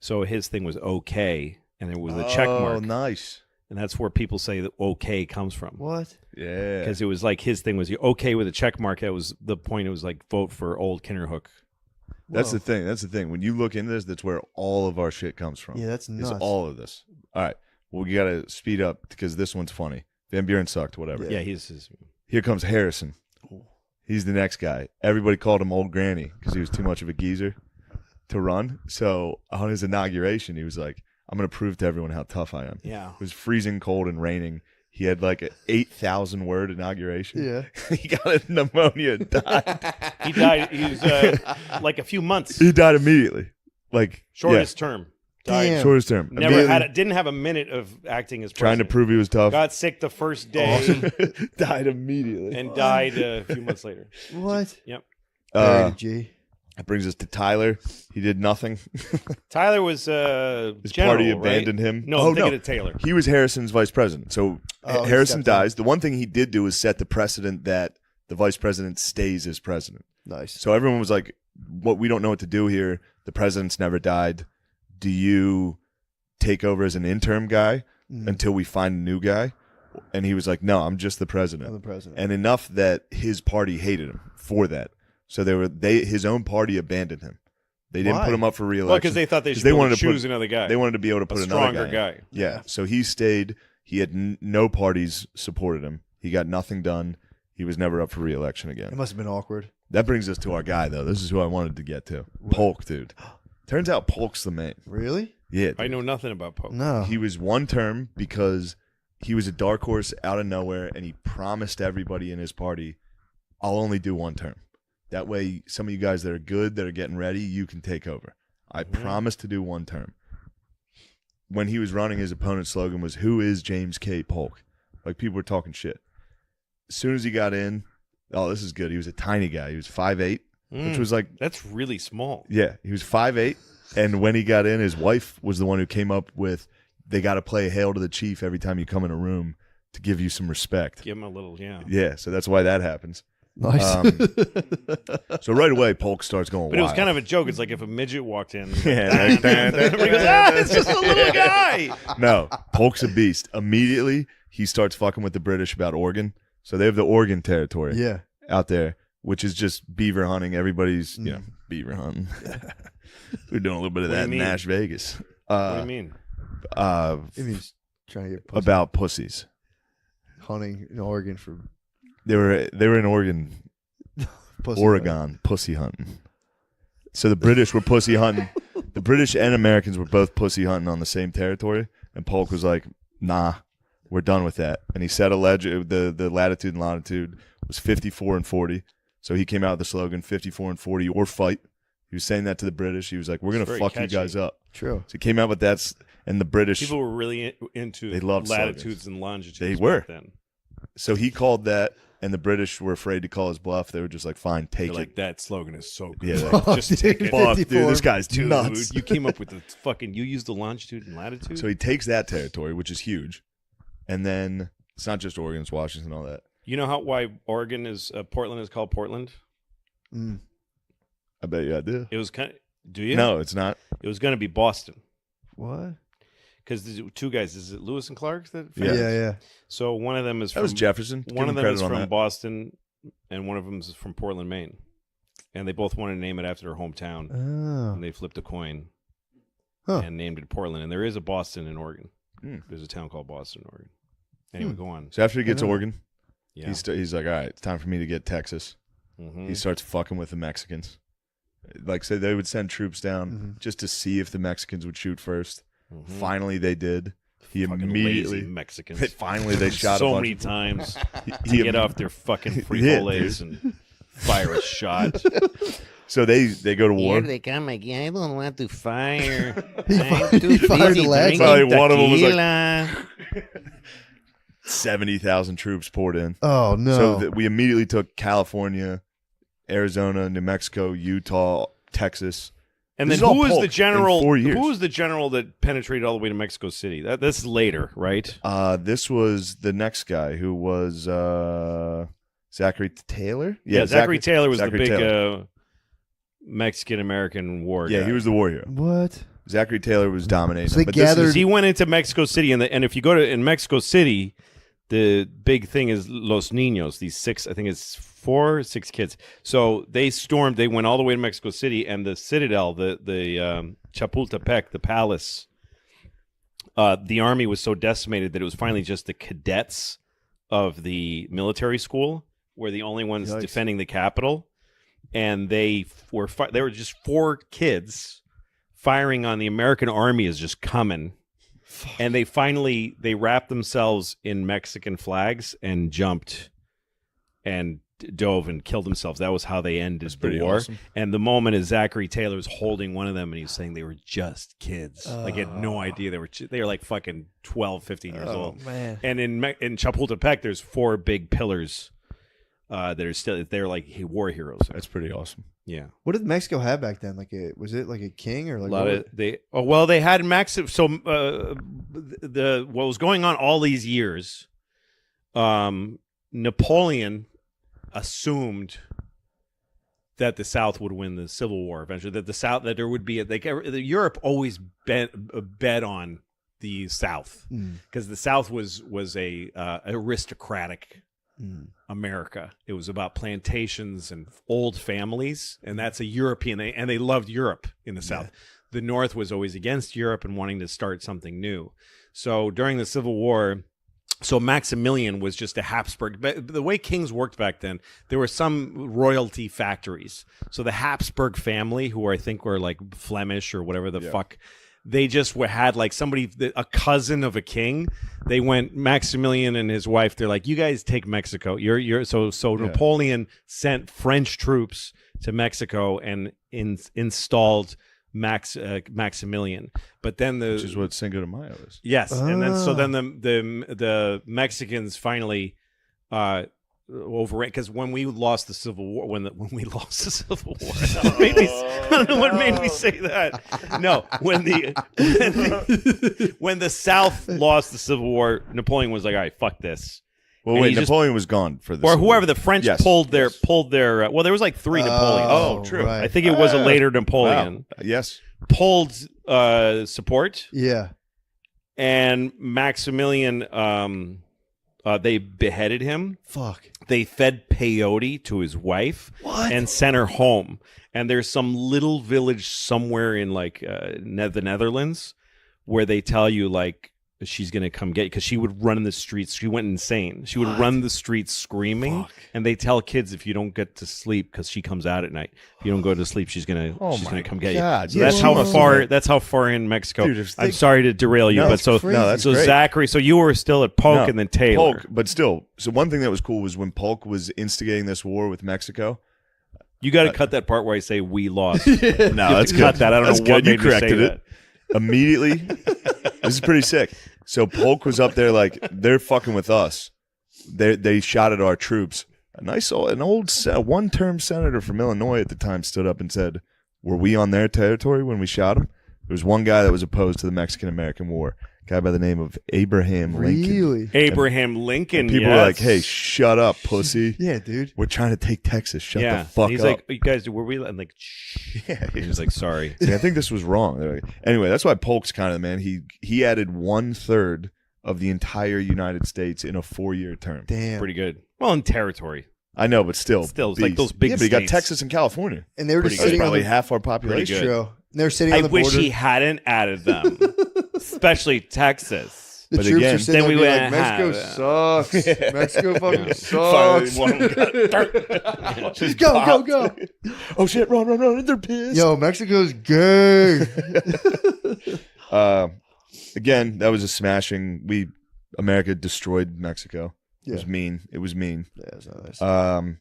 So his thing was OK, and it was a check mark. Oh, nice. And that's where people say that OK comes from. What? Yeah. Because it was like his thing was OK with a check mark. That was the point. It was like vote for Old Kinderhook. That's the thing. That's the thing. When you look into this, that's where all of our shit comes from. Yeah, that's nuts. It's all of this. All right. Well, we got to speed up because this one's funny. Van Buren sucked, whatever. Yeah, Here comes Harrison. He's the next guy. Everybody called him Old Granny because he was too much of a geezer to run. So on his inauguration, he was like, I'm going to prove to everyone how tough I am. Yeah. It was freezing cold and raining. He had like an 8,000 word inauguration. Yeah. He got a pneumonia and died. He died. He was like a few months. He died immediately. Like Shortest term. Damn. Shortest term. Didn't have a minute of acting as trying to president. prove he was tough. Got sick the first day. Died immediately. And died a few months later. What? Yep. G. That brings us to Tyler. He did nothing. Tyler was his general, party abandoned him. No, I'm thinking of Taylor. He was Harrison's vice president. So Harrison dies. The one thing he did do is set the precedent that the vice president stays as president. Nice. So everyone was like, "What? We don't know what to do here. The president's never died. Do you take over as an interim guy until we find a new guy?" And he was like, "No, I'm just the president." I'm the president. And enough that his party hated him for that. So his own party abandoned him. They didn't put him up for re-election. Well, because they thought they should choose another guy. They wanted to be able to put another stronger guy. Yeah. So he stayed. He had no parties supported him. He got nothing done. He was never up for re-election again. It must have been awkward. That brings us to our guy, though. This is who I wanted to get to. Polk, dude. Turns out Polk's the man. Really? Yeah. I know nothing about Polk. No. He was one term because he was a dark horse out of nowhere, and he promised everybody in his party, I'll only do one term. That way, some of you guys that are good, that are getting ready, you can take over. I promise to do one term. When he was running, his opponent's slogan was, "Who is James K. Polk?" Like, people were talking shit. As soon as he got in, oh, this is good. He was a tiny guy. He was 5'8", which was like... That's really small. Yeah, he was 5'8", and when he got in, his wife was the one who came up with, they got to play Hail to the Chief every time you come in a room to give you some respect. Give him a little, Yeah, so that's why that happens. Nice. So right away, Polk starts going But wild. it was kind of a joke. It's like if a midget walked in. Everybody goes, it's just a little guy. No, Polk's a beast. Immediately, he starts fucking with the British about Oregon. So they have the Oregon Territory out there, which is just beaver hunting. Everybody's, beaver hunting. We're doing a little bit of that in Nash Vegas. What do you mean? It means trying to get pussy. About pussies. Hunting in Oregon for... They were in Oregon, Pussy pussy hunting. So the British were pussy hunting. The British and Americans were both pussy hunting on the same territory. And Polk was like, "Nah, we're done with that." And he set the latitude and longitude was 54 and 40. So he came out with the slogan 54 and 40 or fight. He was saying that to the British. He was like, "We're gonna fuck you guys up." True. So he came out with that, and the British People were really into they loved latitudes slogans. and longitudes. They were. back then. So he called that. And the British were afraid to call his bluff. They were just like, "Fine, take They're it." like, that slogan is so good. Yeah, like, just take it. Fuck, dude, this guy's Dude, nuts. you came up with the fucking. You used the longitude and latitude. So he takes that territory, which is huge, and then it's not just Oregon, it's Washington, all that. You know why Oregon is Portland is called Portland? I bet you I do. It was kind of. Do you? No, it's not. It was going to be Boston. What? Because there's two guys. Is it Lewis and Clark? Yeah. So one of them is That was Jefferson. One Give of him them is credit on from that. Boston, and one of them is from Portland, Maine. And they both wanted to name it after their hometown. Oh. And they flipped a coin Huh. and named it Portland. And there is a Boston in Oregon. There's a town called Boston, Oregon. Anyway, go on. So after he gets Oregon, Yeah. he's like, "All right, it's time for me to get Texas." Mhm. He starts fucking with the Mexicans. Like, they would send troops down just to see if the Mexicans would shoot first. Finally, they did. He Fucking immediately lazy Mexicans. Finally, they shot so a bunch many of- times He to get off their fucking Yeah, frijoles dude. and fire a shot. So they go to war. Here they come again. I don't want to fire. He I'm too fired busy the lads. drinking Probably one of them was like- tequila. 70,000 troops poured in. Oh, no. So we immediately took California, Arizona, New Mexico, Utah, Texas. And This then is all who was Polk the in general? 4 years. Who was the general that penetrated all the way to Mexico City? This is later, right? This was the next guy who was Zachary Taylor. Yeah, Zachary Taylor was Zachary the big Taylor. Mexican American war Yeah, guy. he was the war hero. What? Zachary Taylor was dominating. So they them, but this gathered- is- He went into Mexico City, and if you go to in Mexico City, the big thing is Los Niños. These 6, I think it's 4 or 6 kids. So they stormed. They went all the way to Mexico City, and the citadel, the Chapultepec, the palace. The army was so decimated that it was finally just the cadets of the military school were the only ones Yikes. defending the capital, and they were just 4 kids firing on the American army is just coming. And they wrapped themselves in Mexican flags and jumped and dove and killed themselves. That was how they ended the pretty war. awesome. And the moment is Zachary Taylor's holding one of them, and he's saying they were just kids. Like he had no idea they were like fucking 12, 15 years old. Man. And in Chapultepec, there's 4 big pillars that are still they're like war heroes. That's pretty awesome. Yeah. What did Mexico have back then? Was it like a king or like A lot what of they had massive. So what was going on all these years, Napoleon assumed that the South would win the Civil War eventually. That there would be Europe always bet on the South because the South was a aristocratic America. It was about plantations and old families, and that's a European. And they loved Europe in the South. The North was always against Europe and wanting to start something new. So during the Civil War, so Maximilian was just a Habsburg. But the way kings worked back then, there were some royalty factories. So the Habsburg family, who I think were like Flemish or whatever the fuck, they just had like a cousin of a king. They went, Maximilian and his wife, they're like, you guys take Mexico. So Napoleon sent French troops to Mexico and installed Maximilian. But then which is what Cinco de Mayo is. Yes, and then the Mexicans finally overran, because when we lost the Civil War, when we lost the Civil War, I don't know what made me say that. No, when the South lost the Civil War, Napoleon was like, all right, fuck this. Well, And wait, he just- Napoleon was gone for this. or whoever the French Yes. pulled their well, there was like 3 Napoleons. Oh, true. right. I think it was a later Napoleon. Wow. Yes. Pulled support, Yeah. and Maximilian they beheaded him. Fuck. They fed peyote to his wife and sent her home. And there's some little village somewhere in like the Netherlands where they tell you like she's gonna come get you, because she would run in the streets. She went insane. She would run the streets screaming. And they tell kids, if you don't get to sleep, because she comes out at night, if you don't go to sleep, she's gonna come get God. you. So Yeah, that's she how must far. have- That's how far in Mexico. Dude, if I'm they- sorry to derail you, No, but that's so crazy. No, that's great. Zachary. So you were still at Polk and then Taylor. Polk, but still. So one thing that was cool was when Polk was instigating this war with Mexico. You got to cut that part where I say we lost. No, You have to that's cut good. that. I don't That's know what good. You made me say corrected that. it immediately. This is pretty sick. So Polk was up there like, they're fucking with us. They shot at our troops. An old one-term senator from Illinois at the time stood up and said, "Were we on their territory when we shot him?" There was one guy that was opposed to the Mexican-American War, a guy by the name of Abraham Lincoln. Really? Abraham Lincoln. And people were like, "Hey, shut up, pussy." Yeah, dude. We're trying to take Texas. Shut yeah. the fuck And he's up. like, you guys, were we? I'm like, shh. Yeah, He was like, sorry. See, I think this was wrong. They're like- Anyway, that's why Polk's kind of the man. He added 1/3 of the entire United States in a 4-year term. Damn. Pretty good. Well, in territory. I know, but still, It's like those big Yeah, but you got states. Texas and California. And they were just That's sitting on probably the half our population. Pretty good. show. And they were sitting on I the wish border. he hadn't added them, espally Texas. The But troops again, are sitting then there we being like, wouldn't Mexico have sucks. Mexico fucking Finally, sucks. one of them got just Go, popped. go. Oh shit! Run! They're pissed. Yo, Mexico's gay. Again, that was a smashing. America destroyed Mexico. It was Yeah. mean. It was mean. Yeah, it's not nice.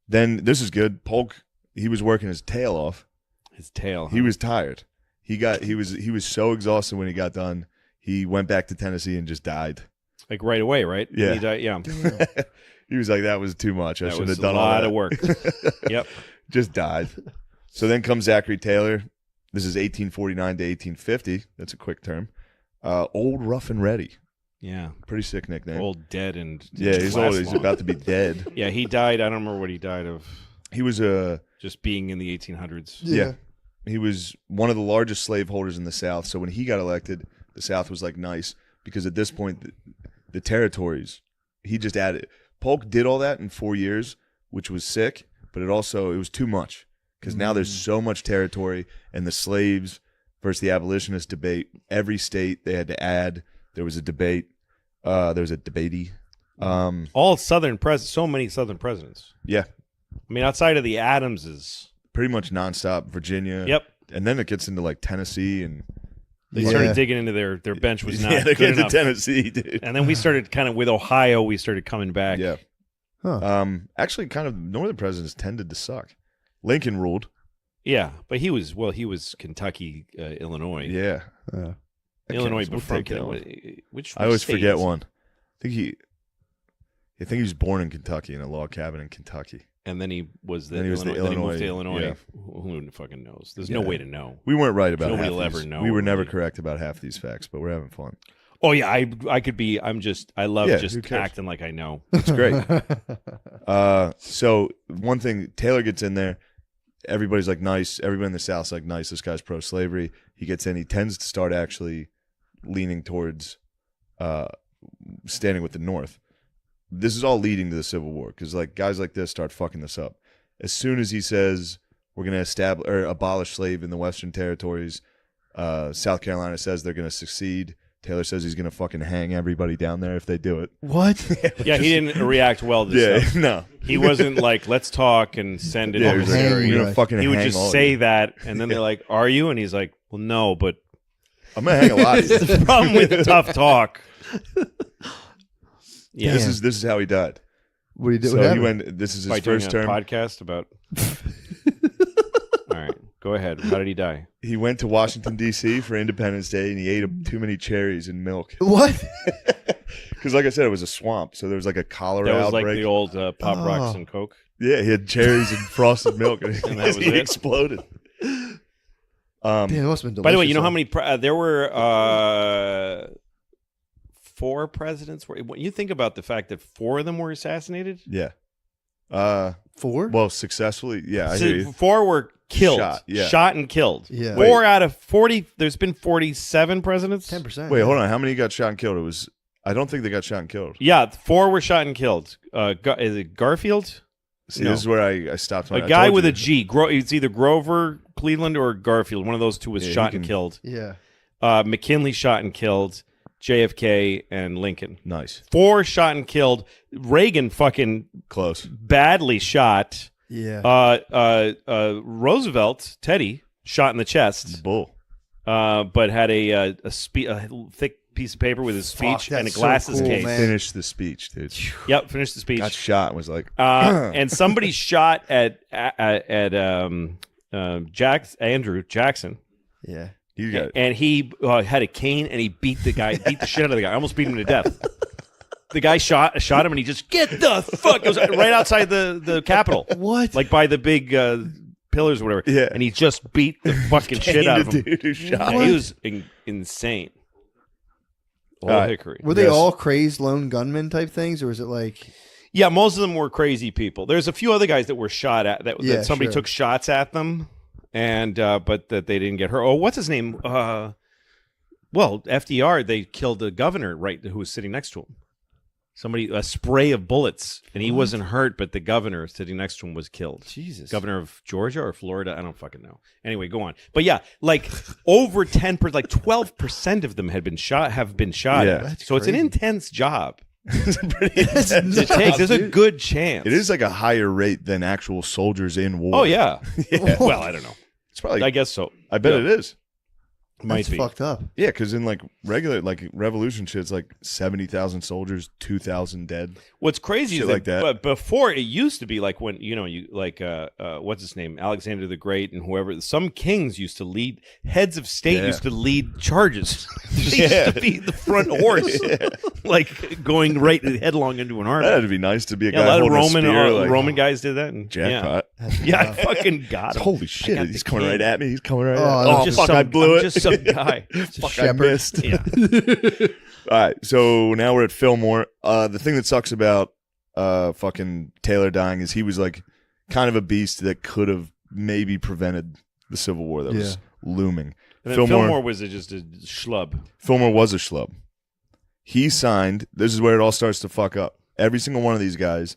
Then this is good. Polk, he was working his tail off. His tail. He was tired. He was so exhausted when he got done. He went back to Tennessee and just died. Like right away, right? Yeah. He died, yeah. He was like, that was too much. I That should was have done a all lot that. of work. Yep. Just died. So then comes Zachary Taylor. This is 1849 to 1850. That's a quick term. Old Rough and Ready. Yeah. Pretty sick nickname. Old, dead, and yeah, he's old. last He's long. about to be dead. Yeah, he died. I don't remember what he died of. He was just being in the 1800s. Yeah. He was one of the largest slaveholders in the South. So when he got elected, the South was like nice because at this point, the territories, he just added. Polk did all that in 4 years, which was sick, but it was too much because now there's so much territory and the slaves versus the abolitionist debate. Every state they had to add. There was a debate. There was a debatey. All Southern presidents, so many Southern presidents. Yeah. I mean, outside of the Adamses. Pretty much nonstop. Virginia. Yep. And then it gets into like Tennessee and They started digging into their bench was not yeah, they good get to enough. Tennessee, dude. And then we started kind of with Ohio, we started coming back. Yeah. Actually, kind of northern presidents tended to suck. Lincoln ruled. Yeah, but he was Kentucky, Illinois. Yeah. Illinois We'll before take that one. which I always state forget is it? one. I think he was born in Kentucky in a log cabin in Kentucky. And then he was the Then he was the Illinois. Then he moved to Illinois, Illinois. yeah. Who fucking knows? There's Yeah. no way to know. We weren't right about Nobody half will these. ever know. We were never really. correct about half these facts, but we're having fun. Oh yeah, I could be. I love Yeah, just who cares? acting like I know. It's great. So one thing, Taylor gets in there. Everybody's like nice. Everybody in the South's like nice. This guy's pro-slavery. He gets in. He tends to start actually leaning towards standing with the North. This is all leading to the Civil War because like guys like this start fucking this up. As soon as he says we're going to establish or abolish slave in the Western territories, South Carolina says they're going to succeed. Taylor says he's going to fucking hang everybody down there if they do it. What? Yeah, he didn't react well to Yeah, stuff. no. He wasn't like, let's talk and send it Yeah, over he was like, there. "We're gonna fucking He would hang just all of say you." that, and then they're like, are you? And he's like, well, no, but I'm going to hang a lot of you. That's the problem with tough talk. Yeah. This is how he died. What did he do? So What he happened? went. This is his By doing first a term. podcast about. All right, go ahead. How did he die? He went to Washington D.C. for Independence Day, and he ate too many cherries and milk. What? Because, like I said, it was a swamp, so there was like a cholera That was like outbreak. the old Pop Rocks and Coke. Yeah, he had cherries and frosted milk, and, And that was he it? exploded. Damn, it must have been delicious. By the way, you know how though. many? There were 4 presidents. When you think about the fact that 4 of them were assassinated, Yeah. 4? Well, successfully. Yeah, I So hear you. 4 were killed, Shot, yeah. shot and killed. Yeah. 4 out of 40. There's been 47 presidents. 10%. Wait, hold on. How many got shot and killed? It was. I don't think they got shot and killed. Yeah, 4 were shot and killed. Is it Garfield? See, No. this is where I stopped. A guy with a G. It's either Grover Cleveland or Garfield. One of those two was Yeah, shot he and can- killed. Yeah. McKinley shot and killed. JFK and Lincoln. Nice. 4 shot and killed. Reagan fucking close. Badly shot. Yeah. Roosevelt, Teddy, shot in the chest. Bull. But had a thick piece of paper with his speech and a that's so glasses cool, case. man. Finished the speech, dude. Yep, finished the speech. Got shot and was like. And somebody shot at Andrew Jackson. Yeah. You got it. And he had a cane and he beat the shit out of the guy. I almost beat him to death. The guy shot him and he just get the fuck. It was right outside the Capitol. What? Like by the big pillars or whatever. Yeah. And he just beat the fucking shit out of him. Dude who shot. Yeah, he was insane. Old Hickory. Were they Yes. all crazed lone gunmen type things, or is it like? Yeah, most of them were crazy people. There's a few other guys that were shot at that Yeah, somebody sure. took shots at them, and but that they didn't get hurt. Oh, what's his name? Well, FDR. They killed the governor who was sitting next to him. A spray of bullets, and he wasn't hurt, but the governor sitting next to him was killed. Jesus. Governor of Georgia or Florida? I don't fucking know. Anyway, go on. But yeah, like over 10%, like 12% of them have been shot. Yeah. At. That's So it's an crazy. intense job. It's pretty intense. It takes. There's a good chance. It is like a higher rate than actual soldiers in war. Oh yeah. Well, I don't know. It's probably. I guess so. I bet Yeah. it is. Might be. fucked up. Yeah, because in like regular like revolution shit, it's like 70,000 soldiers, 2,000 dead. What's crazy shit is that, like that. But before it used to be like when you like what's his name, Alexander the Great and whoever. Some kings used to lead, heads of state used to lead charges. They used to be the front horse, like going right headlong into an army. That'd be nice to be a Yeah, guy a lot of holding Roman a spear, like, Roman guys did that. And, jackpot. Yeah, I fucking got him. Holy shit! got He's the coming king. right at me. He's coming right at me. I'm just Fuck! some- I blew I'm it. just some guy. Fuck! I missed. Yeah. All right, so now we're at Fillmore. The thing that sucks about fucking Taylor dying is he was like kind of a beast that could have maybe prevented the Civil War that was looming. And then Fillmore was just a schlub. Fillmore was a schlub. He signed. This is where it all starts to fuck up. Every single one of these guys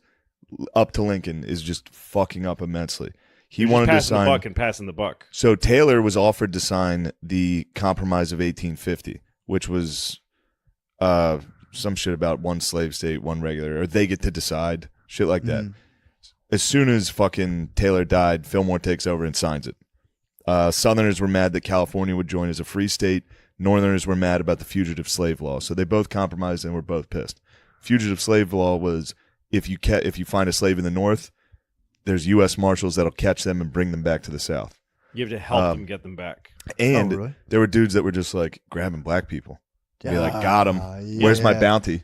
up to Lincoln is just fucking up immensely. He wanted to passing sign the buck and passing the buck. So Taylor was offered to sign the Compromise of 1850, which was some shit about one slave state, one regular, or they get to decide, shit like that. As soon as fucking Taylor died, Fillmore takes over and signs it. Southerners were mad that California would join as a free state. Northerners were mad about the fugitive slave law. So they both compromised and were both pissed. Fugitive slave law was if you find a slave in the North, there's U.S. Marshals that'll catch them and bring them back to the South. You have to help them get them back. And there were dudes that were just like grabbing black people. Be like, got him. Yeah. Where's my bounty?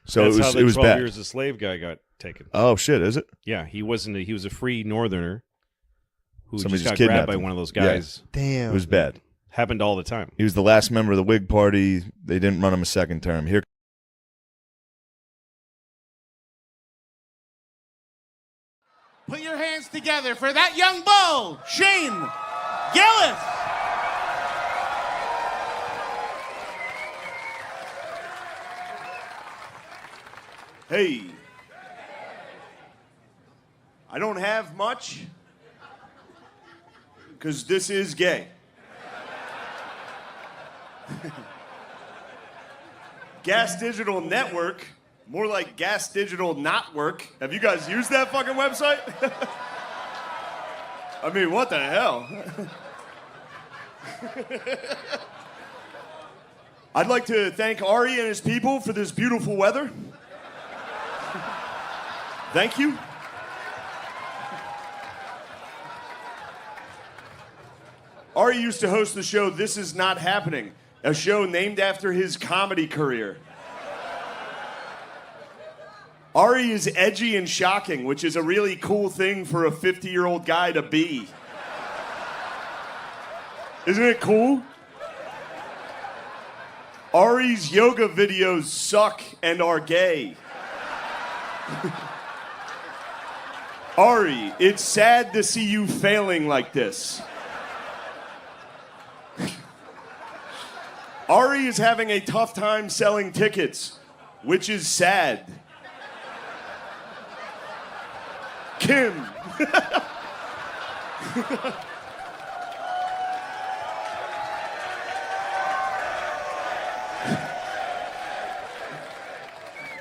So That's it was how the it was 12 bad. years a slave guy got taken. Oh shit, is it? Yeah, he wasn't. He was a free Northerner who Somebody just got kidnapped grabbed by him. one of those Yeah. guys. It was bad. Happened all the time. He was the last member of the Whig Party. They didn't run him a second term. Here. Put your hands together for that young bull, Shane Gillis. Hey, I don't have much because this is gay. Gas Digital Network, more like Gas Digital Not Work. Have you guys used that fucking website? I mean, what the hell? I'd like to thank Ari and his people for this beautiful weather. Thank you. Ari used to host the show This Is Not Happening, a show named after his comedy career. Ari is edgy and shocking, which is a really cool thing for a 50-year-old guy to be. Isn't it cool? Ari's yoga videos suck and are gay. Ari, it's sad to see you failing like this. Ari is having a tough time selling tickets, which is sad. Kim.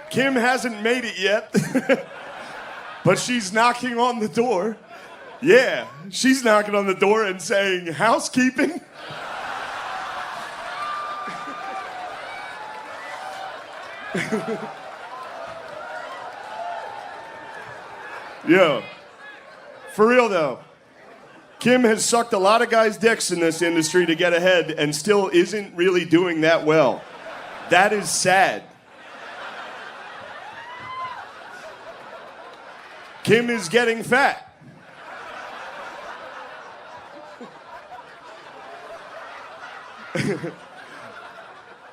Kim hasn't made it yet, but she's knocking on the door. Yeah, she's knocking on the door and saying, housekeeping? Yo, for real though, Kim has sucked a lot of guys' dicks in this industry to get ahead and still isn't really doing that well. That is sad. Kim is getting fat.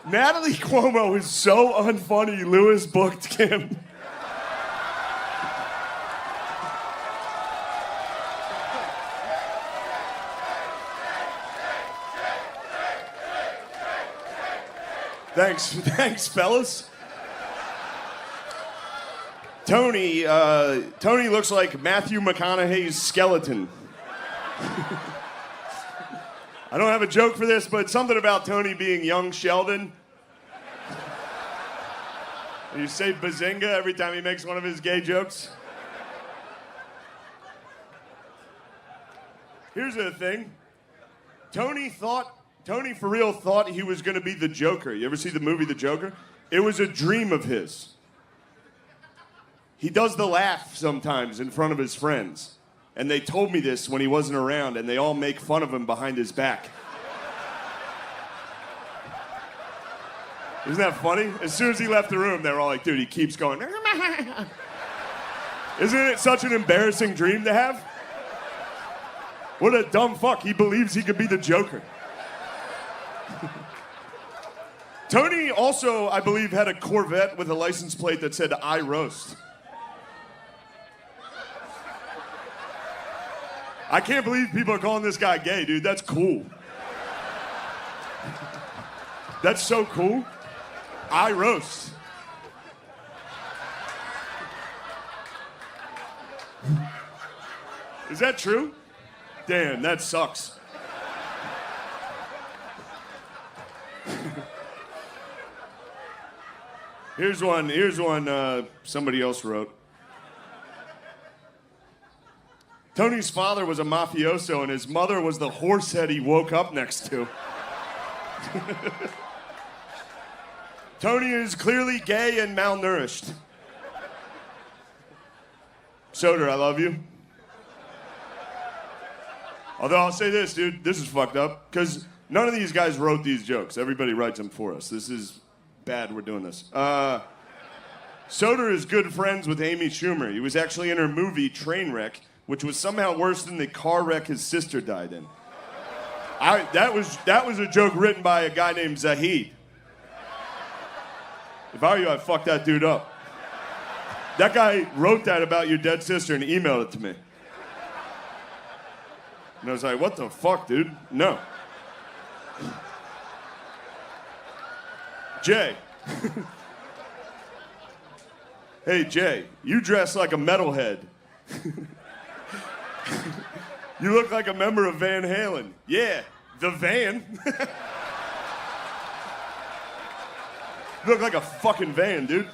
Natalie Cuomo is so unfunny, Lewis booked Kim. Thanks, fellas. Tony looks like Matthew McConaughey's skeleton. I don't have a joke for this, but something about Tony being young Sheldon. You say bazinga every time he makes one of his gay jokes. Here's the thing. Tony thought Tony, for real, thought he was going to be the Joker. You ever see the movie The Joker? It was a dream of his. He does the laugh sometimes in front of his friends. And they told me this when he wasn't around, and they all make fun of him behind his back. Isn't that funny? As soon as he left the room, they were all like, dude, he keeps going. Isn't it such an embarrassing dream to have? What a dumb fuck. He believes he could be the Joker. Tony also, I believe, had a Corvette with a license plate that said, I roast. I can't believe people are calling this guy gay, dude. That's cool. That's so cool. I roast. Is that true? Damn, that sucks. Here's one somebody else wrote. Tony's father was a mafioso and his mother was the horsehead he woke up next to. Tony is clearly gay and malnourished. Soder, I love you. Although I'll say this, dude, this is fucked up, because none of these guys wrote these jokes. Everybody writes them for us. This is bad we're doing this. Soder is good friends with Amy Schumer. He was actually in her movie Trainwreck, which was somehow worse than the car wreck his sister died in. That was a joke written by a guy named Zahid. If I were you, I'd fuck that dude up. That guy wrote that about your dead sister and emailed it to me. And I was like, what the fuck, dude? No. Jay. Hey, Jay, you dress like a metalhead. You look like a member of Van Halen. Yeah, the van. You look like a fucking van, dude.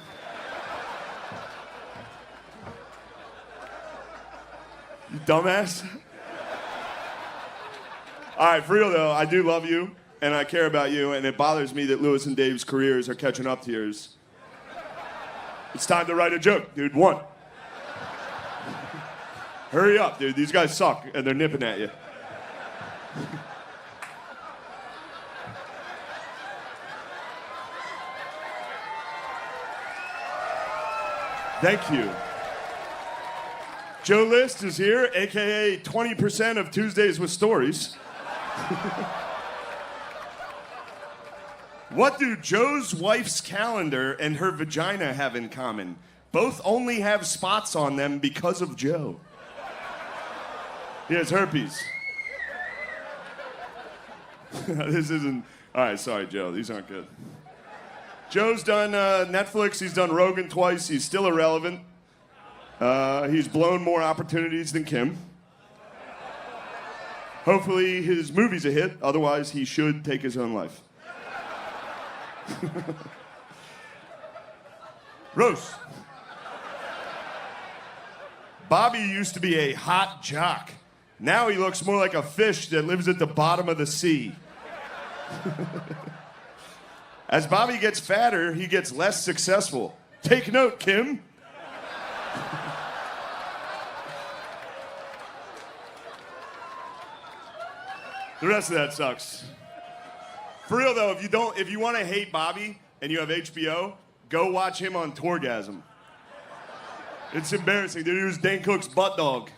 You dumbass. All right, for real though, I do love you, and I care about you, and it bothers me that Lewis and Dave's careers are catching up to yours. It's time to write a joke, dude. One. Hurry up, dude. These guys suck, and they're nipping at you. Thank you. Joe List is here, a.k.a. 20% of Tuesdays with Stories. What do Joe's wife's calendar and her vagina have in common? Both only have spots on them because of Joe. He has herpes. This isn't... All right, sorry, Joe. These aren't good. Joe's done Netflix. He's done Rogan twice. He's still irrelevant. He's blown more opportunities than Kim. Hopefully his movie's a hit. Otherwise, he should take his own life. Rose. Bobby used to be a hot jock. Now he looks more like a fish that lives at the bottom of the sea. As Bobby gets fatter, he gets less successful. Take note, Kim. The rest of that sucks. For real though, if you want to hate Bobby and you have HBO, go watch him on Tourgasm. It's embarrassing, dude. He was Dane Cook's butt dog.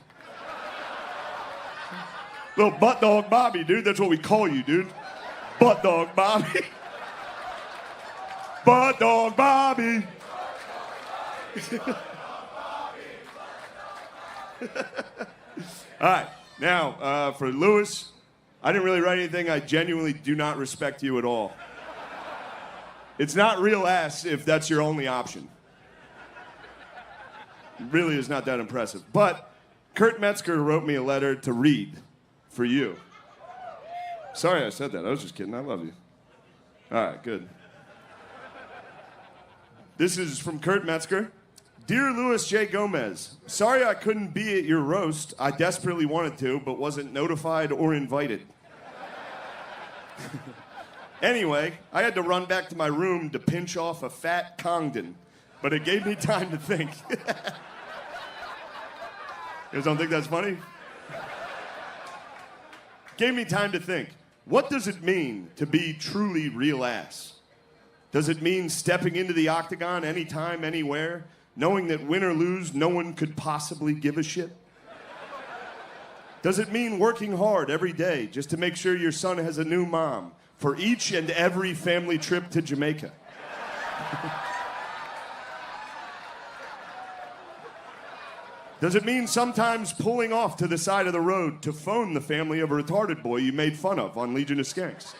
Little butt dog Bobby, dude. That's what we call you, dude. Butt dog Bobby. Butt dog Bobby. All right, now for Lewis, I didn't really write anything. I genuinely do not respect you at all. It's not real ass if that's your only option. It really is not that impressive. But Kurt Metzger wrote me a letter to read for you. Sorry I said that. I was just kidding. I love you. All right, good. This is from Kurt Metzger. Dear Louis J. Gomez, sorry I couldn't be at your roast. I desperately wanted to, but wasn't notified or invited. Anyway, I had to run back to my room to pinch off a fat Congdon, but it gave me time to think. You guys don't think that's funny? Gave me time to think. What does it mean to be truly real ass? Does it mean stepping into the octagon anytime, anywhere, knowing that win or lose, no one could possibly give a shit? Does it mean working hard every day just to make sure your son has a new mom for each and every family trip to Jamaica? Does it mean sometimes pulling off to the side of the road to phone the family of a retarded boy you made fun of on Legion of Skanks?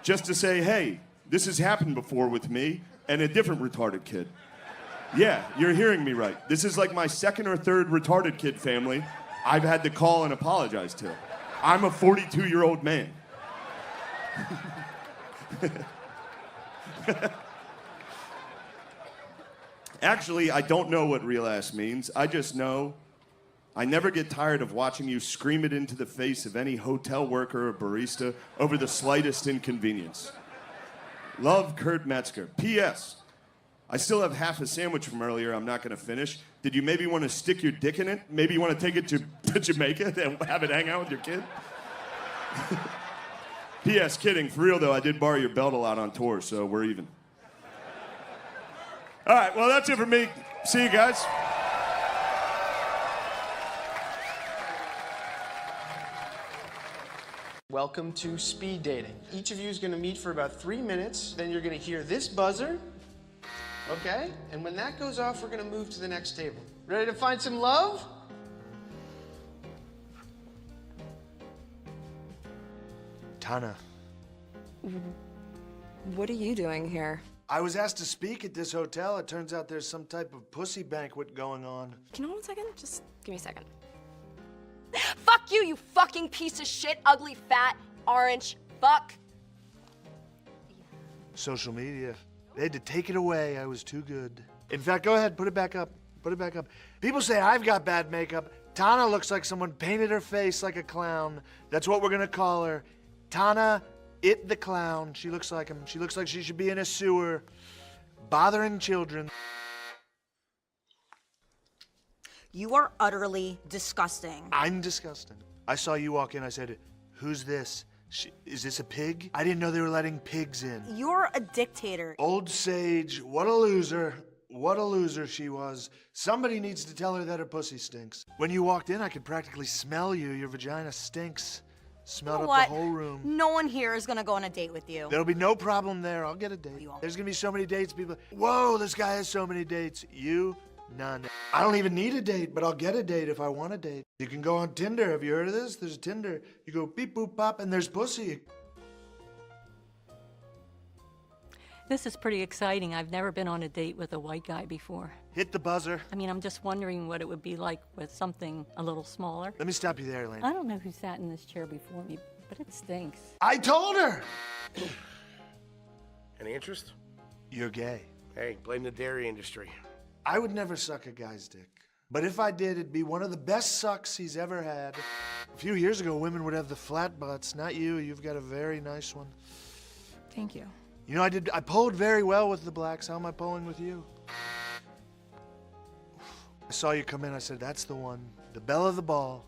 Just to say, hey, this has happened before with me and a different retarded kid. Yeah, you're hearing me right. This is like my second or third retarded kid family I've had to call and apologize to. I'm a 42-year-old man. Actually, I don't know what real ass means. I just know I never get tired of watching you scream it into the face of any hotel worker or barista over the slightest inconvenience. Love, Kurt Metzger. P.S. I still have half a sandwich from earlier I'm not going to finish. Did you maybe want to stick your dick in it? Maybe you want to take it to Jamaica and have it hang out with your kid? P.S. Kidding. For real, though, I did borrow your belt a lot on tour, so we're even. All right, well, that's it for me. See you guys. Welcome to speed dating. Each of you is going to meet for about 3 minutes. Then you're going to hear this buzzer. Okay? And when that goes off, we're going to move to the next table. Ready to find some love? Tana. What are you doing here? I was asked to speak at this hotel. It turns out there's some type of pussy banquet going on. Can you hold 1 second? Just give me a second. Fuck you, you fucking piece of shit, ugly, fat, orange, fuck. Social media. They had to take it away. I was too good. In fact, go ahead, put it back up. Put it back up. People say I've got bad makeup. Tana looks like someone painted her face like a clown. That's what we're gonna call her. Tana It the Clown. She looks like him. She looks like she should be in a sewer, bothering children. You are utterly disgusting. I'm disgusting. I saw you walk in. I said, who's this? Is this a pig? I didn't know they were letting pigs in. You're a dictator. Old sage, what a loser. What a loser she was. Somebody needs to tell her that her pussy stinks. When you walked in, I could practically smell you. Your vagina stinks. Smelled up the whole room. No one here is gonna go on a date with you. There'll be no problem there. I'll get a date. There's gonna be so many dates. People, whoa, this guy has so many dates. You, none. I don't even need a date, but I'll get a date if I want a date. You can go on Tinder. Have you heard of this? There's Tinder. You go beep, boop, pop, and there's pussy. This is pretty exciting. I've never been on a date with a white guy before. Hit the buzzer. I mean, I'm just wondering what it would be like with something a little smaller. Let me stop you there, Elaine. I don't know who sat in this chair before me, but it stinks. I told her! Any interest? You're gay. Hey, blame the dairy industry. I would never suck a guy's dick. But if I did, it'd be one of the best sucks he's ever had. A few years ago, women would have the flat butts. Not you. You've got a very nice one. Thank you. You know, I polled very well with the blacks. How am I polling with you? I saw you come in. I said, that's the one. The belle of the ball.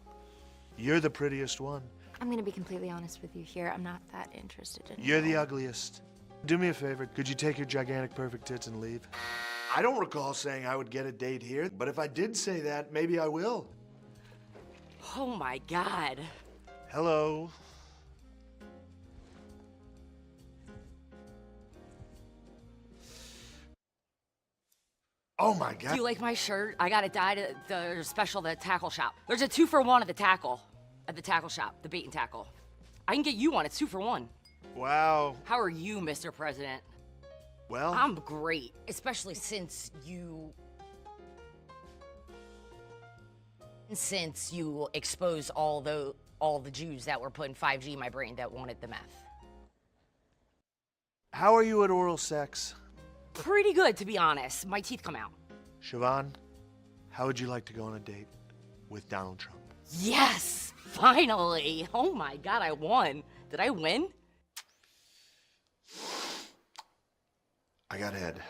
You're the prettiest one. I'm gonna be completely honest with you here. I'm not that interested in You're the ugliest. Do me a favor. Could you take your gigantic perfect tits and leave? I don't recall saying I would get a date here, but if I did say that, maybe I will. Oh my God. Hello. Oh my God. Do you like my shirt? I got it dyed at the special, the tackle shop. There's a 2-for-1 at the tackle shop, the bait and tackle. I can get you one, it's 2 for 1. Wow. How are you, Mr. President? Well, I'm great, especially since you exposed all the Jews that were putting 5G in my brain that wanted the meth. How are you at oral sex? Pretty good, to be honest. My teeth come out. Siobhan, how would you like to go on a date with Donald Trump? Yes, finally. Oh my God, I won. Did I win? I got head.